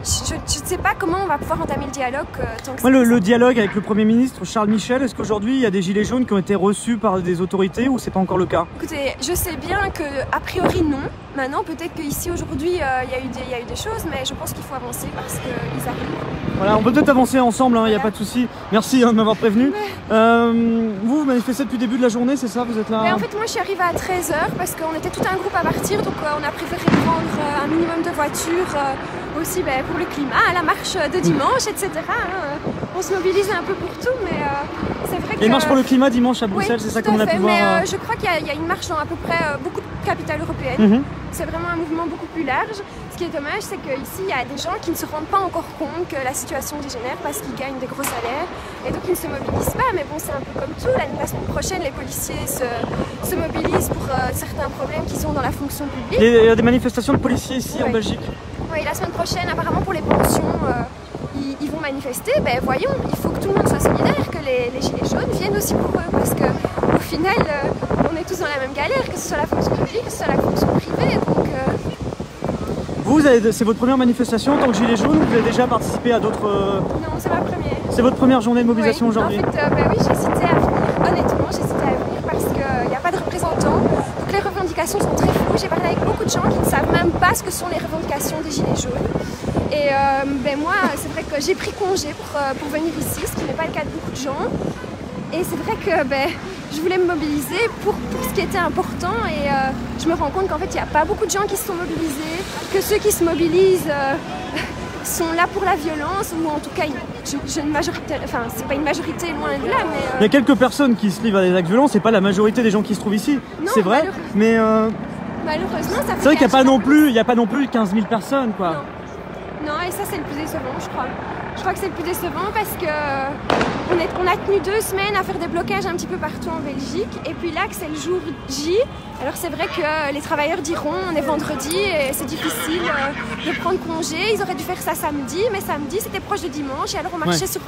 je ne sais pas comment on va pouvoir entamer le dialogue tant que le dialogue avec le Premier ministre Charles Michel, est-ce qu'aujourd'hui il y a des gilets jaunes qui ont été reçus par des autorités ou c'est pas encore le cas? Écoutez, je sais bien qu'a priori non. Maintenant peut-être qu'ici aujourd'hui il y a eu des choses, mais je pense qu'il faut avancer parce qu'ils arrivent. Voilà, on peut peut-être avancer ensemble, il n'y a pas de souci. Merci de m'avoir prévenu. Vous manifestez depuis le début de la journée, c'est ça? Vous êtes là? En fait moi je suis arrivée à 13 h parce qu'on était tout un groupe à partir, donc on a préféré prendre un minimum de voitures aussi pour le climat, la marche de dimanche, etc. Hein. On se mobilise un peu pour tout, mais c'est vrai que... Il y a une marche pour le climat dimanche à Bruxelles, oui, c'est ça qu'on a pu voir. Mais je crois qu'il y a une marche dans à peu près beaucoup de capitales européennes. C'est vraiment un mouvement beaucoup plus large. Ce qui est dommage, c'est qu'ici, il y a des gens qui ne se rendent pas encore compte que la situation dégénère parce qu'ils gagnent des gros salaires et donc ils ne se mobilisent pas. Mais bon, c'est un peu comme tout. La semaine prochaine, les policiers se mobilisent pour certains problèmes qui sont dans la fonction publique. Il y a des manifestations de policiers ici en Belgique? Oui, la semaine prochaine, apparemment pour les pensions, ils vont manifester. Ben voyons, il faut que tout le monde soit solidaire, que les gilets jaunes viennent aussi pour eux parce qu'au final, on est tous dans la même galère, que ce soit la fonction publique, que ce soit la fonction privée. Donc, c'est votre première manifestation en tant que gilet jaune ou vous avez déjà participé à d'autres... Non, c'est ma première. C'est votre première journée de mobilisation aujourd'hui? En fait, oui, j'hésitais à venir. Honnêtement, j'hésitais à venir parce qu'il n'y a pas de représentants. Donc les revendications sont très floues. J'ai parlé avec beaucoup de gens qui ne savent même pas ce que sont les revendications des gilets jaunes. Et moi, c'est vrai que j'ai pris congé pour venir ici, ce qui n'est pas le cas de beaucoup de gens. Et c'est vrai que je voulais me mobiliser pour ce qui était important, et je me rends compte qu'en fait il n'y a pas beaucoup de gens qui se sont mobilisés, que ceux qui se mobilisent sont là pour la violence, ou en tout cas une majorité, enfin c'est pas une majorité loin de là, mais... Il y a quelques personnes qui se livrent à des actes violents, c'est pas la majorité des gens qui se trouvent ici, c'est vrai, mais... Malheureusement ça fait... C'est vrai qu'il n'y a pas non plus 15 000 personnes quoi. Non, et ça c'est le plus décevant je crois. Je crois que c'est le plus décevant parce que on a tenu 2 semaines à faire des blocages un petit peu partout en Belgique. Et puis là, que c'est le jour J, alors c'est vrai que les travailleurs diront on est vendredi et c'est difficile de prendre congé. Ils auraient dû faire ça samedi, mais samedi c'était proche de dimanche. Et alors on marchait sur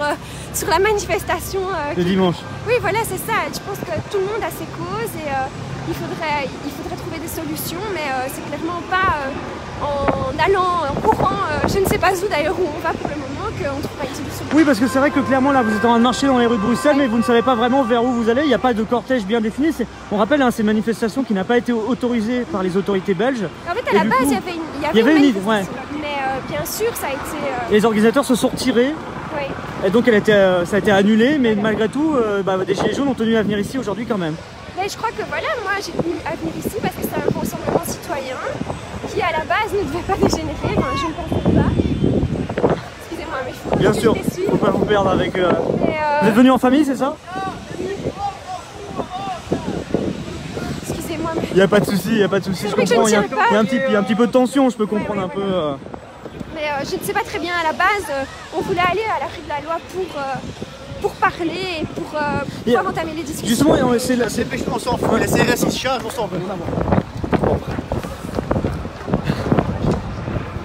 la manifestation. Le dimanche. Oui, voilà, c'est ça. Je pense que tout le monde a ses causes et il faudrait trouver des solutions, mais c'est clairement pas en allant, en courant, je ne sais pas où d'ailleurs où on va pour le moment, qu'on trouvera une solution. Oui, parce que c'est vrai que clairement là vous êtes en train de marcher dans les rues de Bruxelles, mais vous ne savez pas vraiment vers où vous allez, il n'y a pas de cortège bien défini. On rappelle, hein, ces manifestations qui n'a pas été autorisée par les autorités belges. En fait, à la base, il y avait une manifestation, ouais. Mais bien sûr, ça a été... Et les organisateurs se sont retirés, et donc ça a été annulé, mais malgré tout, des Gilets jaunes ont tenu à venir ici aujourd'hui quand même. Mais je crois que voilà, moi j'ai tenu à venir ici parce que c'est un rassemblement citoyen qui à la base ne devait pas dégénérer, enfin, je ne pensais pas. Excusez-moi, mais il faut bien sûr, il ne faut pas vous perdre avec... Vous êtes venus en famille, c'est ça? Excusez-moi, mais... Il n'y a pas de souci, il n'y a pas de souci, je comprends, il y a un petit peu de tension, je peux comprendre un peu... Mais je ne sais pas très bien, à la base, on voulait aller à la rue de la Loi pour parler et pour pouvoir entamer les discussions. Justement, c'est la... On s'en fout, les CRS ils se chargent, on s'en fout.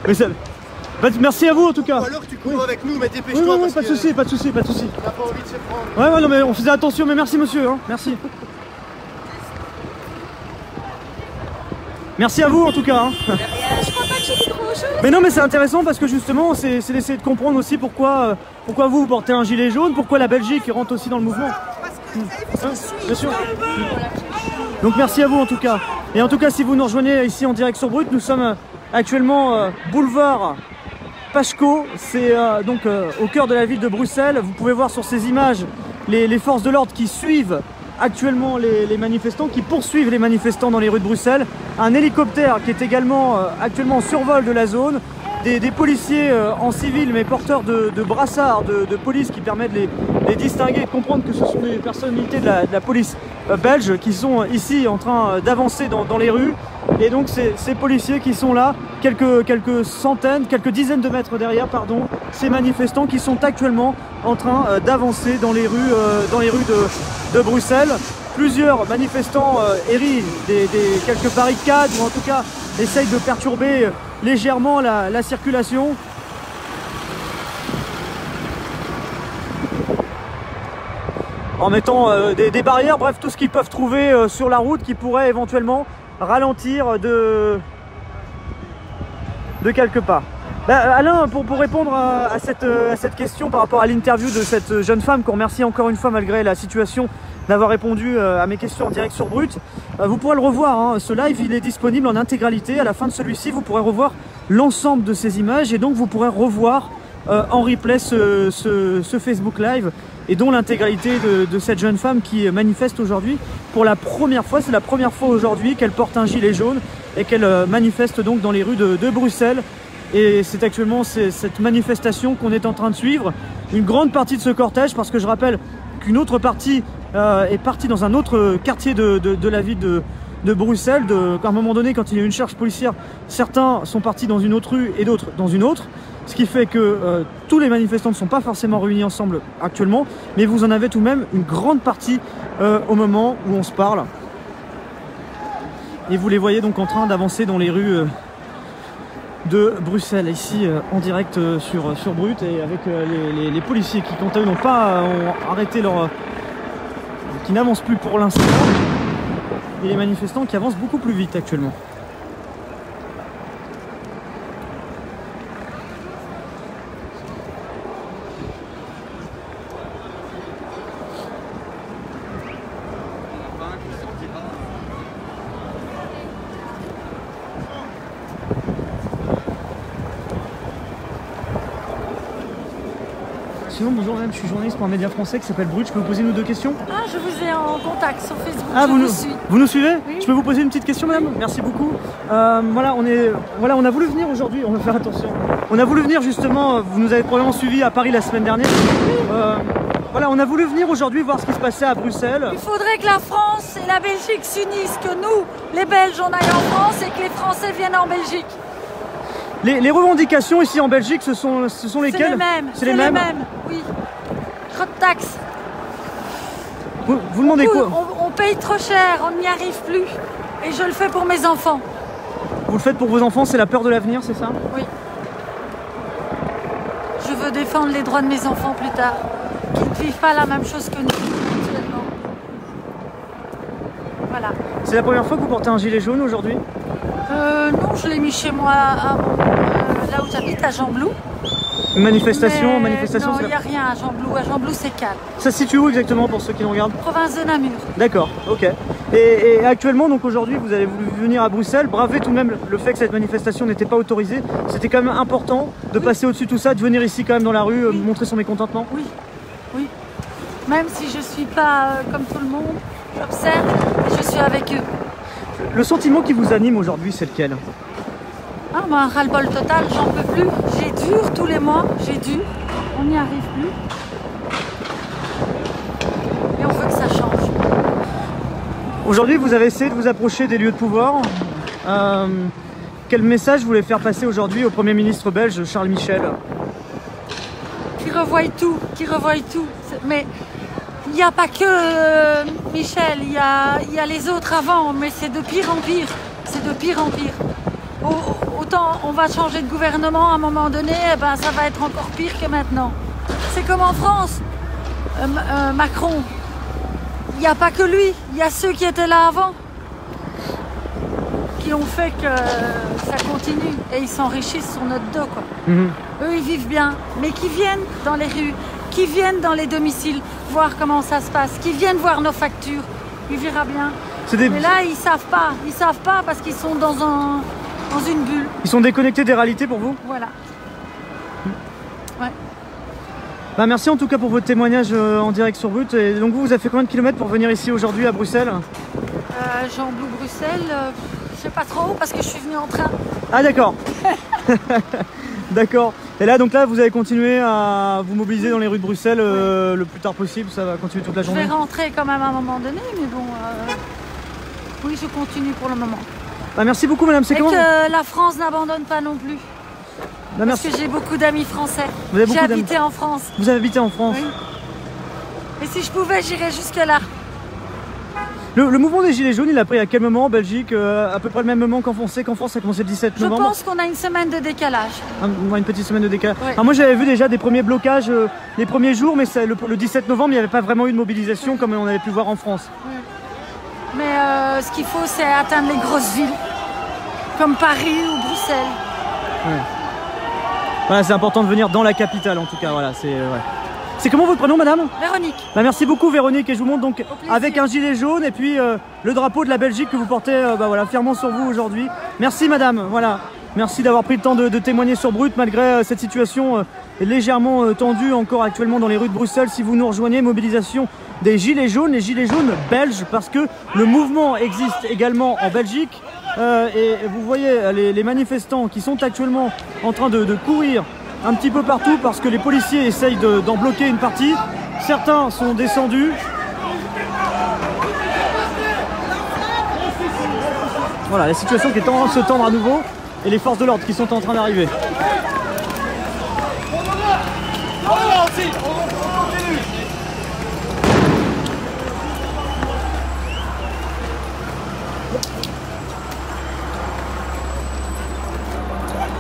Mais ça... merci à vous en tout cas. Ou alors tu cours avec nous, mais dépêche-toi. Oui, pas de souci, pas de souci, pas de souci. On n'a pas envie de se prendre. Ouais, non, mais on faisait attention, mais merci monsieur, hein. Merci. Merci à vous en tout cas. Hein. Je crois pas que j'ai dit trop chose. Mais non, mais c'est intéressant parce que justement, c'est d'essayer de comprendre aussi pourquoi vous portez un gilet jaune, pourquoi la Belgique rentre aussi dans le mouvement. Bien sûr. Donc merci à vous en tout cas. Et en tout cas, si vous nous rejoignez ici en direct sur Brut, nous sommes actuellement boulevard Pachko, c'est donc au cœur de la ville de Bruxelles. Vous pouvez voir sur ces images les forces de l'ordre qui suivent actuellement les manifestants, qui poursuivent les manifestants dans les rues de Bruxelles. Un hélicoptère qui est également actuellement en survol de la zone. Des policiers en civil mais porteurs de brassards de police qui permettent de les distinguer et de comprendre que ce sont des personnalités de la police belge qui sont ici en train d'avancer dans les rues. Et donc ces policiers qui sont là, quelques centaines, quelques dizaines de mètres derrière, pardon, ces manifestants qui sont actuellement en train d'avancer dans les rues de Bruxelles. Plusieurs manifestants érigent quelques barricades ou en tout cas essayent de perturber légèrement la circulation. En mettant des barrières, bref, tout ce qu'ils peuvent trouver sur la route qui pourrait éventuellement ralentir de quelques pas. Alain, pour répondre à cette question par rapport à l'interview de cette jeune femme, qu'on remercie encore une fois malgré la situation d'avoir répondu à mes questions en direct sur Brut, vous pourrez le revoir, hein. Ce live il est disponible en intégralité. À la fin de celui-ci, vous pourrez revoir l'ensemble de ces images et donc vous pourrez revoir en replay ce Facebook Live et dont l'intégralité de cette jeune femme qui manifeste aujourd'hui pour la première fois. C'est la première fois aujourd'hui qu'elle porte un gilet jaune et qu'elle manifeste donc dans les rues de Bruxelles. Et c'est actuellement cette manifestation qu'on est en train de suivre. Une grande partie de ce cortège, parce que je rappelle qu'une autre partie est partie dans un autre quartier de la ville de Bruxelles. À un moment donné, quand il y a eu une charge policière, certains sont partis dans une autre rue et d'autres dans une autre. Ce qui fait que tous les manifestants ne sont pas forcément réunis ensemble actuellement, mais vous en avez tout de même une grande partie au moment où on se parle. Et vous les voyez donc en train d'avancer dans les rues de Bruxelles, ici en direct sur Brut, et avec les policiers qui, quant à eux, ont arrêté qui n'avancent plus pour l'instant, et les manifestants qui avancent beaucoup plus vite actuellement. Sinon, bonjour madame, je suis journaliste pour un média français qui s'appelle Brut. Je peux vous poser une ou deux questions? Ah, je vous ai en contact sur Facebook. Ah, je vous nous suivez? Oui. Je peux vous poser une petite question madame? Merci beaucoup. Voilà, on a voulu venir aujourd'hui, on va faire attention. On a voulu venir justement, vous nous avez probablement suivi à Paris la semaine dernière. Voilà, on a voulu venir aujourd'hui voir ce qui se passait à Bruxelles. Il faudrait que la France et la Belgique s'unissent, que nous, les Belges, on aille en France et que les Français viennent en Belgique. Les revendications ici en Belgique, ce sont lesquelles? C'est les mêmes. C'est les mêmes. Oui. Trop de taxes. Vous demandez quoi? On paye trop cher, on n'y arrive plus. Et je le fais pour mes enfants. Vous le faites pour vos enfants, c'est la peur de l'avenir, c'est ça? Oui. Je veux défendre les droits de mes enfants plus tard, qui ne vivent pas la même chose que nous actuellement. Voilà. C'est la première fois que vous portez un gilet jaune aujourd'hui? Non, je l'ai mis chez moi, là où j'habite, à Jean-Blou. Manifestation, Non, c'est il n'y a rien à Jean-Blou. À Jean-Blou, c'est calme. Ça se situe où exactement pour ceux qui nous regardent? Province de Namur. D'accord, ok. Et actuellement, donc aujourd'hui, vous avez voulu venir à Bruxelles, braver tout de même le fait que cette manifestation n'était pas autorisée. C'était quand même important de passer au-dessus de tout ça, de venir ici quand même dans la rue, montrer son mécontentement? Oui, oui. Même si je ne suis pas comme tout le monde, j'observe et je suis avec eux. Le sentiment qui vous anime aujourd'hui, c'est lequel? Ah, moi, un ras-le-bol total, j'en peux plus. J'ai dur tous les mois, j'ai dur. On n'y arrive plus. Et on veut que ça change. Aujourd'hui, vous avez essayé de vous approcher des lieux de pouvoir. Quel message vous voulez faire passer aujourd'hui au Premier ministre belge, Charles Michel? Qui revoie tout, Mais il n'y a pas que Michel, il y a les autres avant, mais c'est de pire en pire. C'est de pire en pire. Autant on va changer de gouvernement à un moment donné, eh ben, ça va être encore pire que maintenant. C'est comme en France. Macron, il n'y a pas que lui, il y a ceux qui étaient là avant, qui ont fait que ça continue et ils s'enrichissent sur notre dos, quoi. Eux, ils vivent bien, mais qui viennent dans les rues, qui viennent dans les domiciles voir comment ça se passe, qui viennent voir nos factures, ils verra bien. Mais là, ils savent pas parce qu'ils sont dans une bulle. Ils sont déconnectés des réalités pour vous? Voilà. Ouais. Bah merci en tout cas pour votre témoignage en direct sur Brut. Et donc vous avez fait combien de kilomètres pour venir ici aujourd'hui à Bruxelles? Jean-Blou, Bruxelles, je sais pas trop parce que je suis venue en train. Ah d'accord. D'accord. Et là donc là vous allez continuer à vous mobiliser dans les rues de Bruxelles le plus tard possible, ça va continuer toute la journée? Je vais rentrer quand même à un moment donné, mais bon, oui je continue pour le moment. Bah merci beaucoup madame, c'est comment? Que la France n'abandonne pas non plus. Bah, parce que j'ai beaucoup d'amis français. J'ai habité en France. Vous avez habité en France? Oui. Et si je pouvais, j'irais jusque là. Le mouvement des Gilets jaunes, il a pris à quel moment en Belgique? À peu près le même moment qu'en France? Qu'en France, ça a commencé le 17 novembre? Je pense qu'on a une semaine de décalage. Une petite semaine de décalage. Ouais. Alors moi j'avais vu déjà des premiers blocages les premiers jours, mais le 17 novembre, il n'y avait pas vraiment eu de mobilisation comme on avait pu voir en France. Ouais. Mais ce qu'il faut, c'est atteindre les grosses villes, comme Paris ou Bruxelles. Ouais. Voilà, c'est important de venir dans la capitale en tout cas. Voilà, c'est comment votre prénom, madame? Véronique. Bah, merci beaucoup Véronique, et je vous montre donc avec un gilet jaune et puis le drapeau de la Belgique que vous portez voilà, fièrement sur vous aujourd'hui. Merci madame, voilà. Merci d'avoir pris le temps de témoigner sur Brut malgré cette situation légèrement tendue encore actuellement dans les rues de Bruxelles. Si vous nous rejoignez, mobilisation des gilets jaunes, les gilets jaunes belges, parce que le mouvement existe également en Belgique. Et vous voyez les manifestants qui sont actuellement en train de courir un petit peu partout parce que les policiers essayent d'en bloquer une partie. Certains sont descendus. Voilà la situation qui est en train de se tendre à nouveau et les forces de l'ordre qui sont en train d'arriver.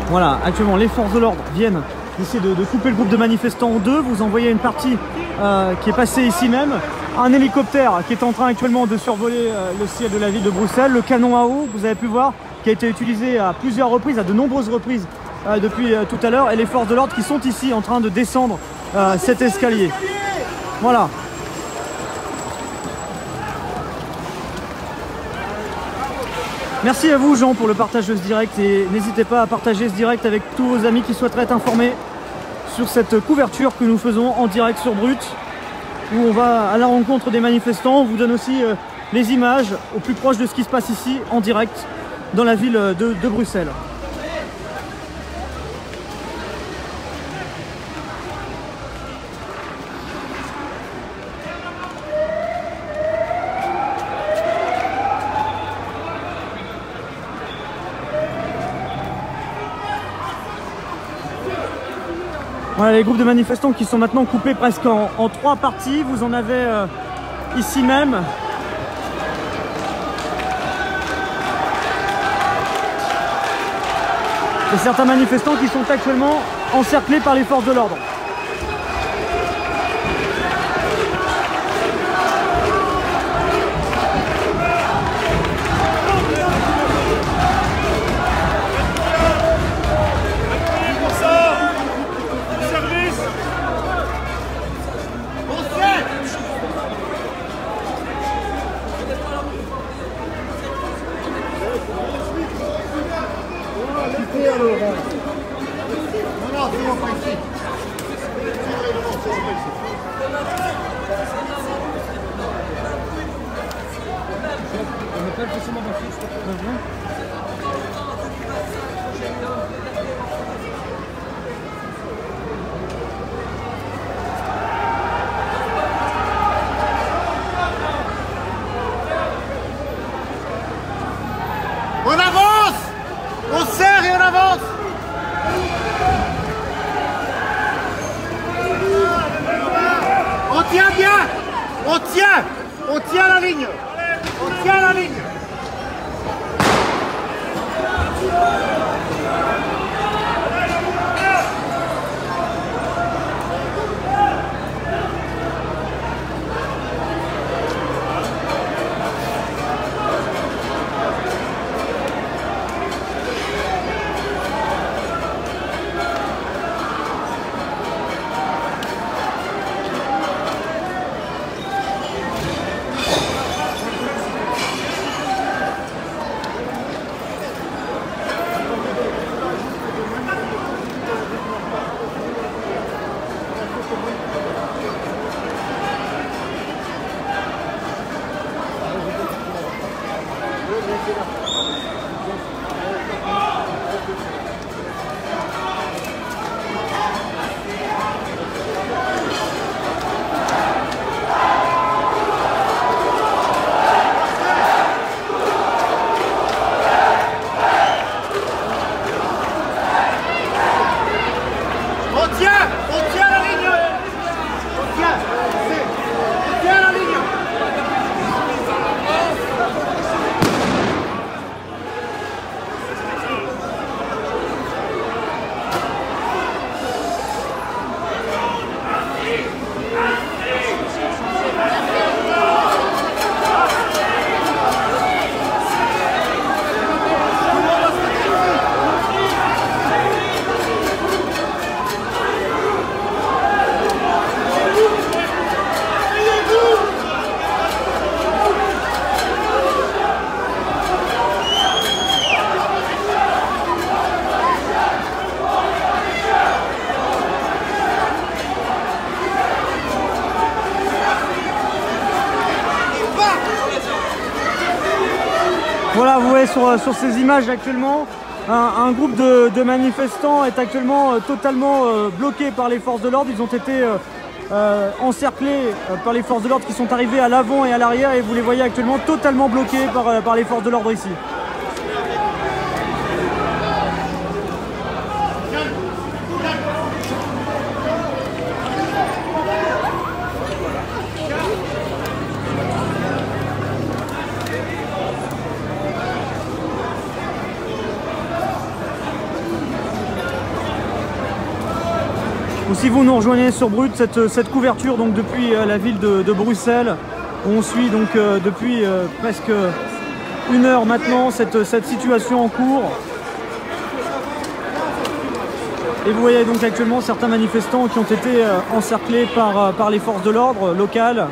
Voilà, actuellement les forces de l'ordre viennent essayer de couper le groupe de manifestants en deux. Vous en voyez une partie qui est passée ici même. Un hélicoptère qui est en train actuellement de survoler le ciel de la ville de Bruxelles. Le canon à eau, vous avez pu voir, qui a été utilisé à plusieurs reprises, à de nombreuses reprises depuis tout à l'heure. Et les forces de l'ordre qui sont ici en train de descendre cet escalier. Voilà. Merci à vous Jean pour le partage de ce direct et n'hésitez pas à partager ce direct avec tous vos amis qui souhaiteraient être informés sur cette couverture que nous faisons en direct sur Brut, où on va à la rencontre des manifestants. On vous donne aussi les images au plus proche de ce qui se passe ici en direct dans la ville de Bruxelles. Voilà les groupes de manifestants qui sont maintenant coupés presque en 3 parties. Vous en avez ici même. Et certains manifestants qui sont actuellement encerclés par les forces de l'ordre. On avance! On serre et on avance! On tient bien! On tient! On tient la ligne! On tient la ligne! Voilà, vous voyez sur ces images actuellement, un groupe de manifestants est actuellement totalement bloqué par les forces de l'ordre. Ils ont été encerclés par les forces de l'ordre qui sont arrivées à l'avant et à l'arrière, et vous les voyez actuellement totalement bloqués par les forces de l'ordre ici. Ou si vous nous rejoignez sur Brut, cette couverture donc depuis la ville de Bruxelles, où on suit donc depuis presque 1 heure maintenant cette situation en cours. Et vous voyez donc actuellement certains manifestants qui ont été encerclés par les forces de l'ordre locales.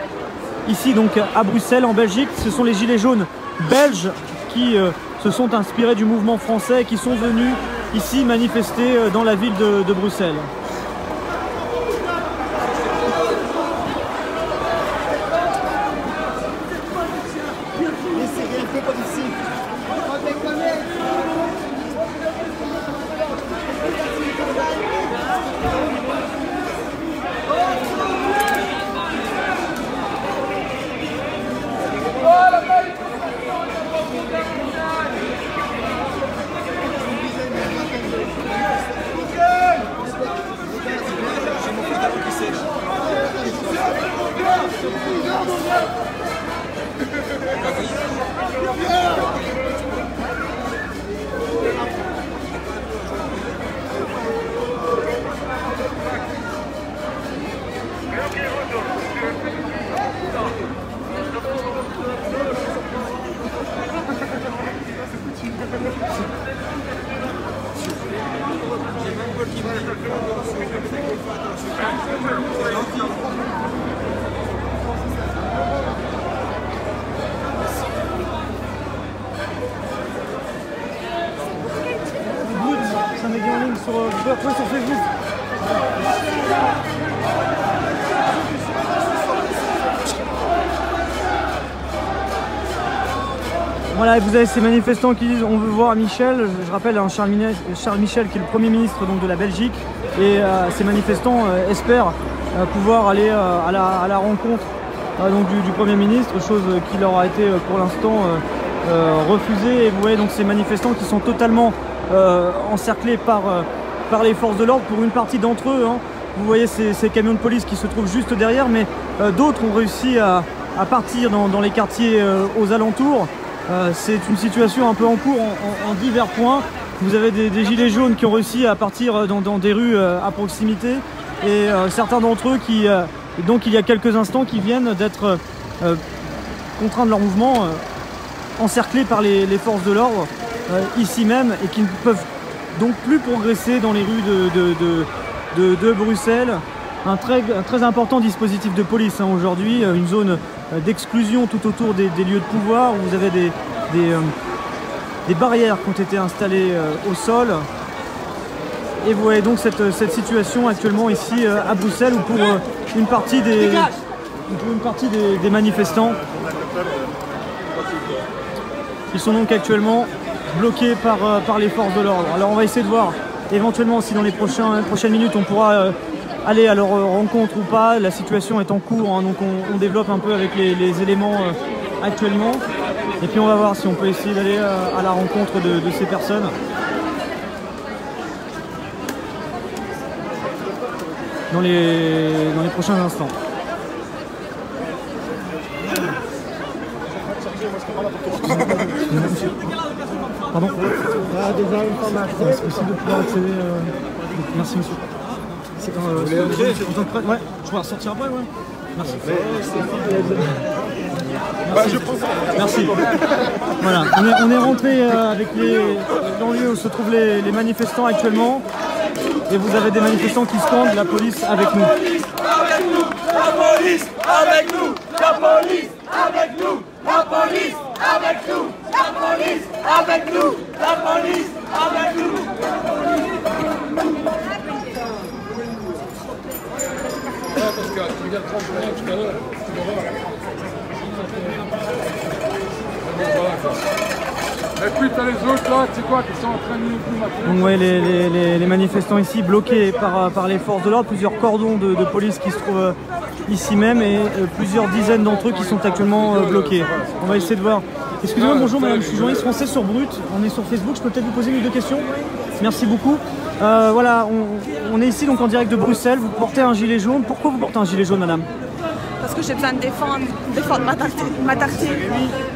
Ici donc à Bruxelles, en Belgique, ce sont les gilets jaunes belges qui se sont inspirés du mouvement français et qui sont venus ici manifester dans la ville de Bruxelles. Ça met bien en ligne sur, vous pouvez retrouver sur Facebook. Voilà, et vous avez ces manifestants qui disent on veut voir Michel. Je rappelle Charles Michel qui est le Premier ministre donc, de la Belgique. Et ces manifestants espèrent pouvoir aller à la rencontre donc, du Premier ministre, chose qui leur a été pour l'instant refusée. Et vous voyez donc ces manifestants qui sont totalement encerclés par les forces de l'ordre pour une partie d'entre eux. Hein. Vous voyez ces camions de police qui se trouvent juste derrière, mais d'autres ont réussi à partir dans les quartiers aux alentours. C'est une situation un peu en cours en divers points. Vous avez des gilets jaunes qui ont réussi à partir dans des rues à proximité et certains d'entre eux qui, donc il y a quelques instants, qui viennent d'être contraints de leur mouvement, encerclés par les forces de l'ordre ici même et qui ne peuvent donc plus progresser dans les rues de Bruxelles. Un très important dispositif de police hein, aujourd'hui, une zone d'exclusion tout autour des lieux de pouvoir où vous avez des barrières qui ont été installées au sol. Et vous voyez donc cette situation actuellement ici à Bruxelles où pour une partie des manifestants, ils sont donc actuellement bloqués par les forces de l'ordre. Alors on va essayer de voir éventuellement si dans les prochaines minutes on pourra aller à leur rencontre ou pas. La situation est en cours, hein, donc on développe un peu avec les éléments actuellement. Et puis on va voir si on peut essayer d'aller à la rencontre de ces personnes. Dans les prochains instants. Pardon ? C'est possible de pouvoir accéder. Merci monsieur. Ouais, je pourrais ressortir après, ouais. Merci. Merci. Voilà, on est rentré avec dans le lieu où se trouvent les manifestants actuellement. Et vous avez des manifestants qui scandent la police avec nous. Avec nous, la police avec nous, la police avec nous, la police avec nous, la police avec nous, la police avec nous. Parce que tu regardes 30 secondes tout à l'heure, tu vas voir. Et puis tu as les autres là, tu sais quoi, qui sont en train de nous mater. Donc ouais, les manifestants ici bloqués par les forces de l'ordre, plusieurs cordons de police qui se trouvent ici même et plusieurs dizaines d'entre eux qui sont actuellement bloqués. On va essayer de voir. Excusez-moi, bonjour madame, je suis journaliste français sur Brut, on est sur Facebook, je peux peut-être vous poser une ou deux questions? Merci beaucoup. Voilà, on est ici donc en direct de Bruxelles, vous portez un gilet jaune. Pourquoi vous portez un gilet jaune madame? Parce que j'ai besoin de défendre ma tartine,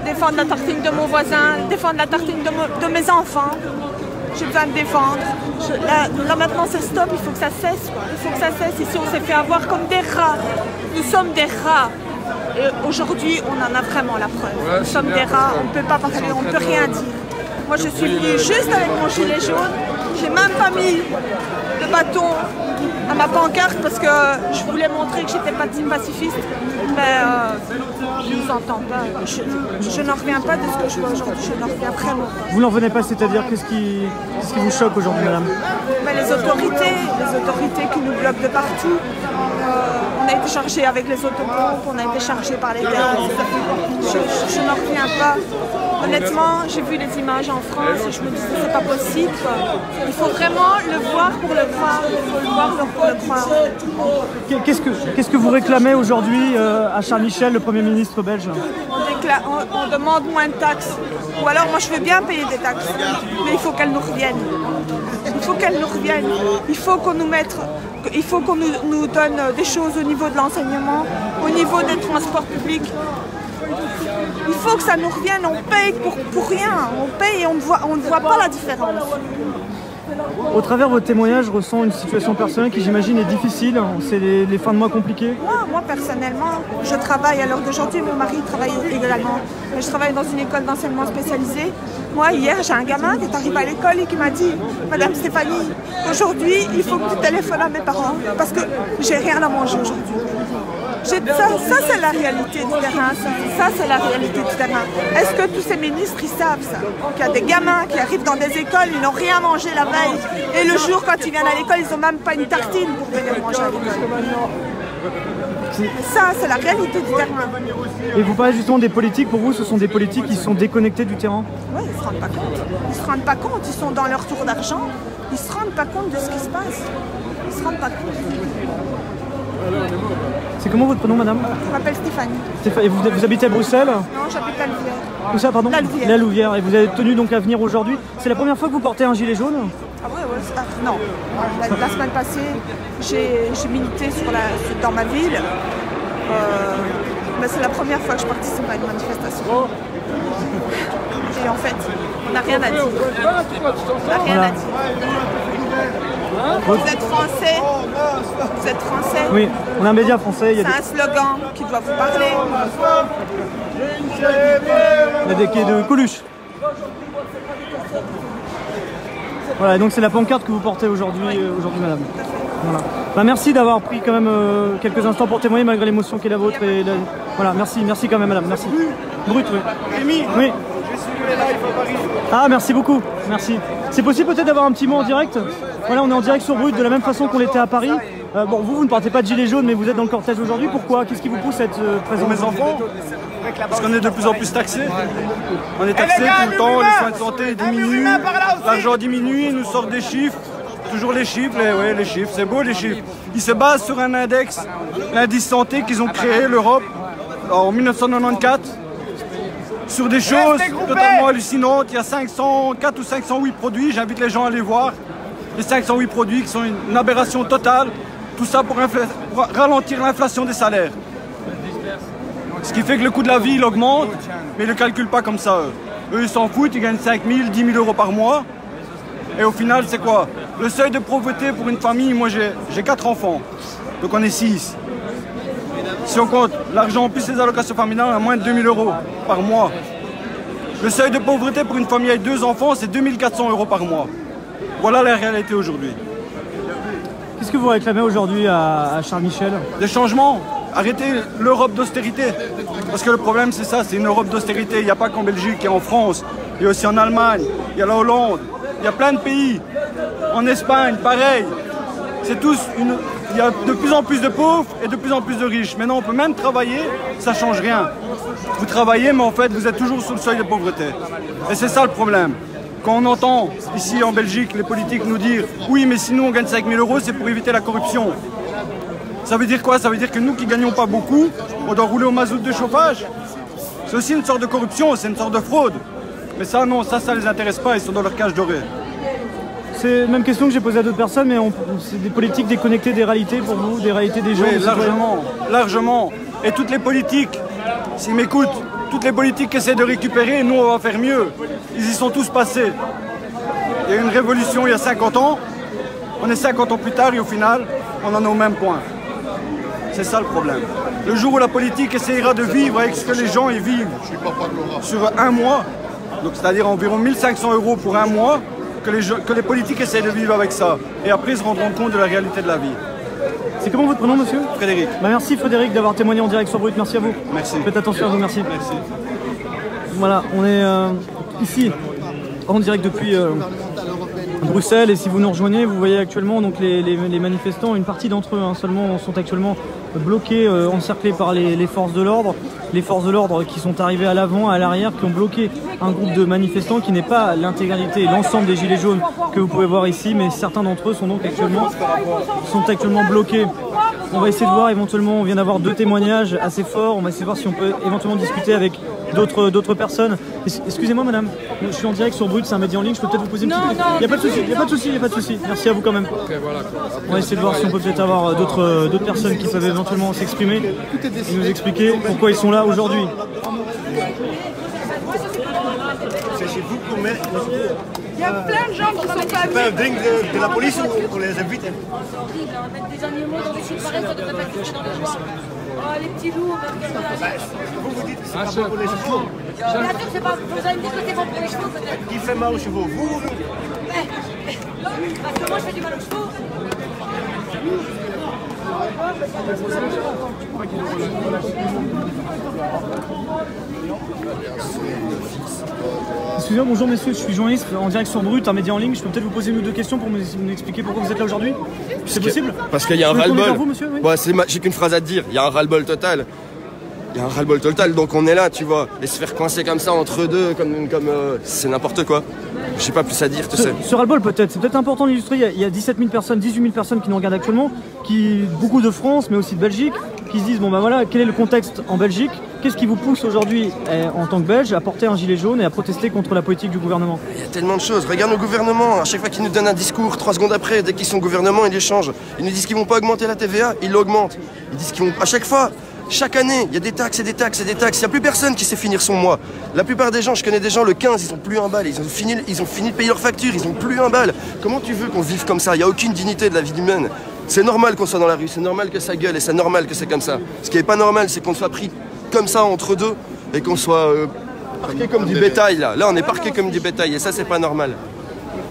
défendre la tartine de mon voisin, défendre la tartine de mes enfants. J'ai besoin de défendre. Là maintenant c'est stop, il faut que ça cesse. Quoi. Il faut que ça cesse. Ici on s'est fait avoir comme des rats. Nous sommes des rats. Et aujourd'hui on en a vraiment la preuve. Ouais, nous sommes des rats, on ne peut pas parler, on ne peut rien dire. Moi je suis venue juste avec mon gilet jaune. J'ai même pas mis de bâton à ma pancarte parce que je voulais montrer que j'étais pas pacifiste, mais je ne vous entends pas. Je n'en reviens pas de ce que je vois aujourd'hui, je n'en reviens vraiment pas. Vous n'en venez pas, c'est-à-dire qu'est-ce qui vous choque aujourd'hui, madame? Mais les autorités qui nous bloquent de partout. On a été chargé avec les autopompes, on a été chargé par les gaz. Je n'en reviens pas. Honnêtement, j'ai vu les images en France et je me disais c'est pas possible. Il faut vraiment le voir pour le croire. Il faut le voir pour le croire. Qu'est-ce que vous réclamez aujourd'hui à Charles Michel, le Premier ministre belge? On demande moins de taxes. Ou alors moi je veux bien payer des taxes, mais il faut qu'elles nous reviennent. Il faut qu'elles nous reviennent. Il faut qu'on nous mette. Il faut qu'on nous donne des choses au niveau de l'enseignement, au niveau des transports publics. Il faut que ça nous revienne, on paye pour rien, on paye et on ne voit pas la différence. Au travers de votre témoignage, je ressens une situation personnelle qui j'imagine est difficile, c'est les fins de mois compliquées. Moi personnellement, je travaille à l'heure d'aujourd'hui, mon mari travaille également, mais je travaille dans une école d'enseignement spécialisé. Moi hier j'ai un gamin qui est arrivé à l'école et qui m'a dit « Madame Stéphanie, aujourd'hui il faut que tu téléphones à mes parents parce que j'ai rien à manger aujourd'hui ». Ça c'est la réalité du terrain, ça c'est la réalité du terrain. Est-ce que tous ces ministres ils savent ça? Qu'il y a des gamins qui arrivent dans des écoles, ils n'ont rien mangé la veille et le jour quand ils viennent à l'école, ils n'ont même pas une tartine pour venir manger à l'école. Ça c'est la réalité du terrain. Et vous parlez justement des politiques, pour vous ce sont des politiques qui sont déconnectés du terrain? Oui, ils ne se rendent pas compte. Ils se rendent pas compte, ils sont dans leur tour d'argent, ils ne se rendent pas compte de ce qui se passe. Ils ne se rendent pas compte. C'est comment votre prénom, madame? Je m'appelle Stéphanie. Et vous habitez à Bruxelles? Non, j'habite à Louvière. Où ça, pardon? La Louvière. Et vous avez tenu donc à venir aujourd'hui. C'est la première fois que vous portez un gilet jaune? Ah oui, non. La semaine passée, j'ai milité dans ma ville. Mais c'est la première fois que je participe à une manifestation. Et en fait, on n'a rien à dire. On n'a rien à dire. Vous êtes français? Vous êtes français? Oui, on a un média français. C'est un slogan qui doit vous parler. Il y a des quais de Coluche. Voilà, donc c'est la pancarte que vous portez aujourd'hui, madame. Voilà. Bah, merci d'avoir pris quand même quelques instants pour témoigner malgré l'émotion qui est la vôtre. Voilà, merci quand même, madame. Merci. Brut, oui. Rémi, oui. j'ai suivi les lives à Paris. Ah, merci beaucoup. Merci. C'est possible peut-être d'avoir un petit mot en direct? Voilà, on est en direct sur Brut de la même façon qu'on l'était à Paris. Bon, vous ne portez pas de gilet jaune, mais vous êtes dans le cortège aujourd'hui. Pourquoi? Qu'est-ce qui vous pousse à être présent? Pour mes enfants, parce qu'on est de plus en plus taxés. On est taxés tout le temps, les soins de santé diminuent, l'argent diminue, ils nous sortent des chiffres. Toujours les chiffres, les chiffres, c'est beau les chiffres. Ils se basent sur un index, l'indice santé qu'ils ont créé, l'Europe, en 1994. Sur des choses totalement hallucinantes. Il y a 504 ou 508 produits, j'invite les gens à aller voir. Les 508 produits qui sont une aberration totale. Tout ça pour ralentir l'inflation des salaires. Ce qui fait que le coût de la vie il augmente, mais ils ne le calculent pas comme ça. Eux ils s'en foutent, ils gagnent 5 000, 10 000 euros par mois. Et au final c'est quoi? Le seuil de pauvreté pour une famille, moi j'ai 4 enfants, donc on est 6. Si on compte l'argent plus les allocations familiales, on a moins de 2 000 euros par mois. Le seuil de pauvreté pour une famille avec 2 enfants, c'est 2 400 euros par mois. Voilà la réalité aujourd'hui. Qu'est-ce que vous réclamez aujourd'hui à Charles Michel? Des changements. Arrêtez l'Europe d'austérité. Parce que le problème c'est ça, c'est une Europe d'austérité. Il n'y a pas qu'en Belgique, il y a en France, il y a aussi en Allemagne, il y a la Hollande, il y a plein de pays. En Espagne, pareil. C'est tous il y a de plus en plus de pauvres et de plus en plus de riches. Maintenant, on peut même travailler, ça ne change rien. Vous travaillez, mais en fait, vous êtes toujours sous le seuil de pauvreté. Et c'est ça le problème. Quand on entend ici en Belgique les politiques nous dire « Oui, mais si nous on gagne 5 000 euros, c'est pour éviter la corruption ». Ça veut dire quoi? Ça veut dire que nous qui ne gagnons pas beaucoup, on doit rouler au mazout de chauffage. C'est aussi une sorte de corruption, c'est une sorte de fraude. Mais ça, non, ça ne les intéresse pas, ils sont dans leur cage dorée. C'est la même question que j'ai posée à d'autres personnes, mais c'est des politiques déconnectées des réalités pour vous, des réalités des gens? Oui, largement. Et toutes les politiques, s'ils m'écoutent, toutes les politiques qui essaient de récupérer, nous on va faire mieux. Ils y sont tous passés. Il y a eu une révolution il y a 50 ans, on est 50 ans plus tard et au final, on en est au même point. C'est ça le problème. Le jour où la politique essaiera de vivre avec ce que les gens y vivent sur un mois, donc c'est-à-dire environ 1 500 euros pour un mois, que les politiques essaient de vivre avec ça. Et après, ils se rendront compte de la réalité de la vie. C'est comment votre prénom, monsieur? Frédéric. Merci Frédéric d'avoir témoigné en direct sur Brut. Merci à vous. Merci. Faites attention à vous, merci. Merci. Voilà, on est ici, en direct depuis Bruxelles. Et si vous nous rejoignez, vous voyez actuellement donc, les manifestants, une partie d'entre eux seulement sont actuellement bloqués, encerclés par les forces de l'ordre. Les forces de l'ordre qui sont arrivées à l'avant, à l'arrière, qui ont bloqué un groupe de manifestants qui n'est pas l'intégralité, l'ensemble des gilets jaunes que vous pouvez voir ici, mais certains d'entre eux sont donc actuellement bloqués On va essayer de voir éventuellement, on vient d'avoir 2 témoignages assez forts, on va essayer de voir si on peut éventuellement discuter avec d'autres personnes. Excusez-moi madame, je suis en direct sur Brut, c'est un média en ligne, je peux peut-être vous poser une petite question. Il n'y a pas de souci, il n'y a pas de souci, il n'y a pas de souci. Merci à vous quand même. On va essayer de voir si on peut peut-être avoir d'autres personnes qui peuvent éventuellement s'exprimer et nous expliquer pourquoi ils sont là aujourd'hui. C'est chez vous qu'on met... Il y a plein de gens qui sont pas C'est pas un drink de la police ou on les invite? C'est horrible, hein. Mettre des animaux dans des sites pareils, ça devrait pas être touché dans les gens. Oh, les petits loups, Vous dites que c'est pas bon pour les chevaux. bien sûr, c'est pas. Vous allez me dire que c'est bon pour les chevaux, peut-être. Qui fait mal aux chevaux? Vous? Parce que moi, je fais du mal aux chevaux. Excusez-moi, bonjour messieurs, je suis journaliste en direct sur Brut, un média en ligne. Je peux peut-être vous poser une ou 2 questions pour m'expliquer pourquoi vous êtes là aujourd'hui? C'est possible? Parce qu'il y a un ras-le-bol. J'ai qu'une phrase à te dire, il y a un ras-le-bol total. Il y a un ras-le-bol total, donc on est là, tu vois. Et se faire coincer comme ça entre deux, comme c'est n'importe quoi. Je sais pas plus à dire, tu sais. Ce ras-le-bol peut-être, c'est peut-être important d'illustrer. Il y a 17 000 personnes, 18 000 personnes qui nous regardent actuellement, beaucoup de France, mais aussi de Belgique, qui se disent bon ben voilà, quel est le contexte en Belgique? Qu'est-ce qui vous pousse aujourd'hui en tant que Belge à porter un gilet jaune et à protester contre la politique du gouvernement? Il y a tellement de choses. Regarde le gouvernement, à chaque fois qu'ils nous donnent un discours, 3 secondes après, dès qu'ils sont au gouvernement, ils les changent. Ils nous disent qu'ils vont pas augmenter la TVA, ils l'augmentent. Ils disent qu'ils vont... À chaque fois, chaque année, il y a des taxes et des taxes et des taxes. Il n'y a plus personne qui sait finir son mois. La plupart des gens, je connais des gens, le 15, ils ont plus un bal. Ils ont fini de payer leurs factures, ils ont plus un bal. Comment tu veux qu'on vive comme ça? Il n'y a aucune dignité de la vie humaine. C'est normal qu'on soit dans la rue, c'est normal que ça gueule et c'est normal que c'est comme ça. Ce qui n'est pas normal, c'est qu'on soit pris comme ça entre deux et qu'on soit parqué comme du bétail là. Là, on est parqué comme du bétail et ça, c'est pas normal.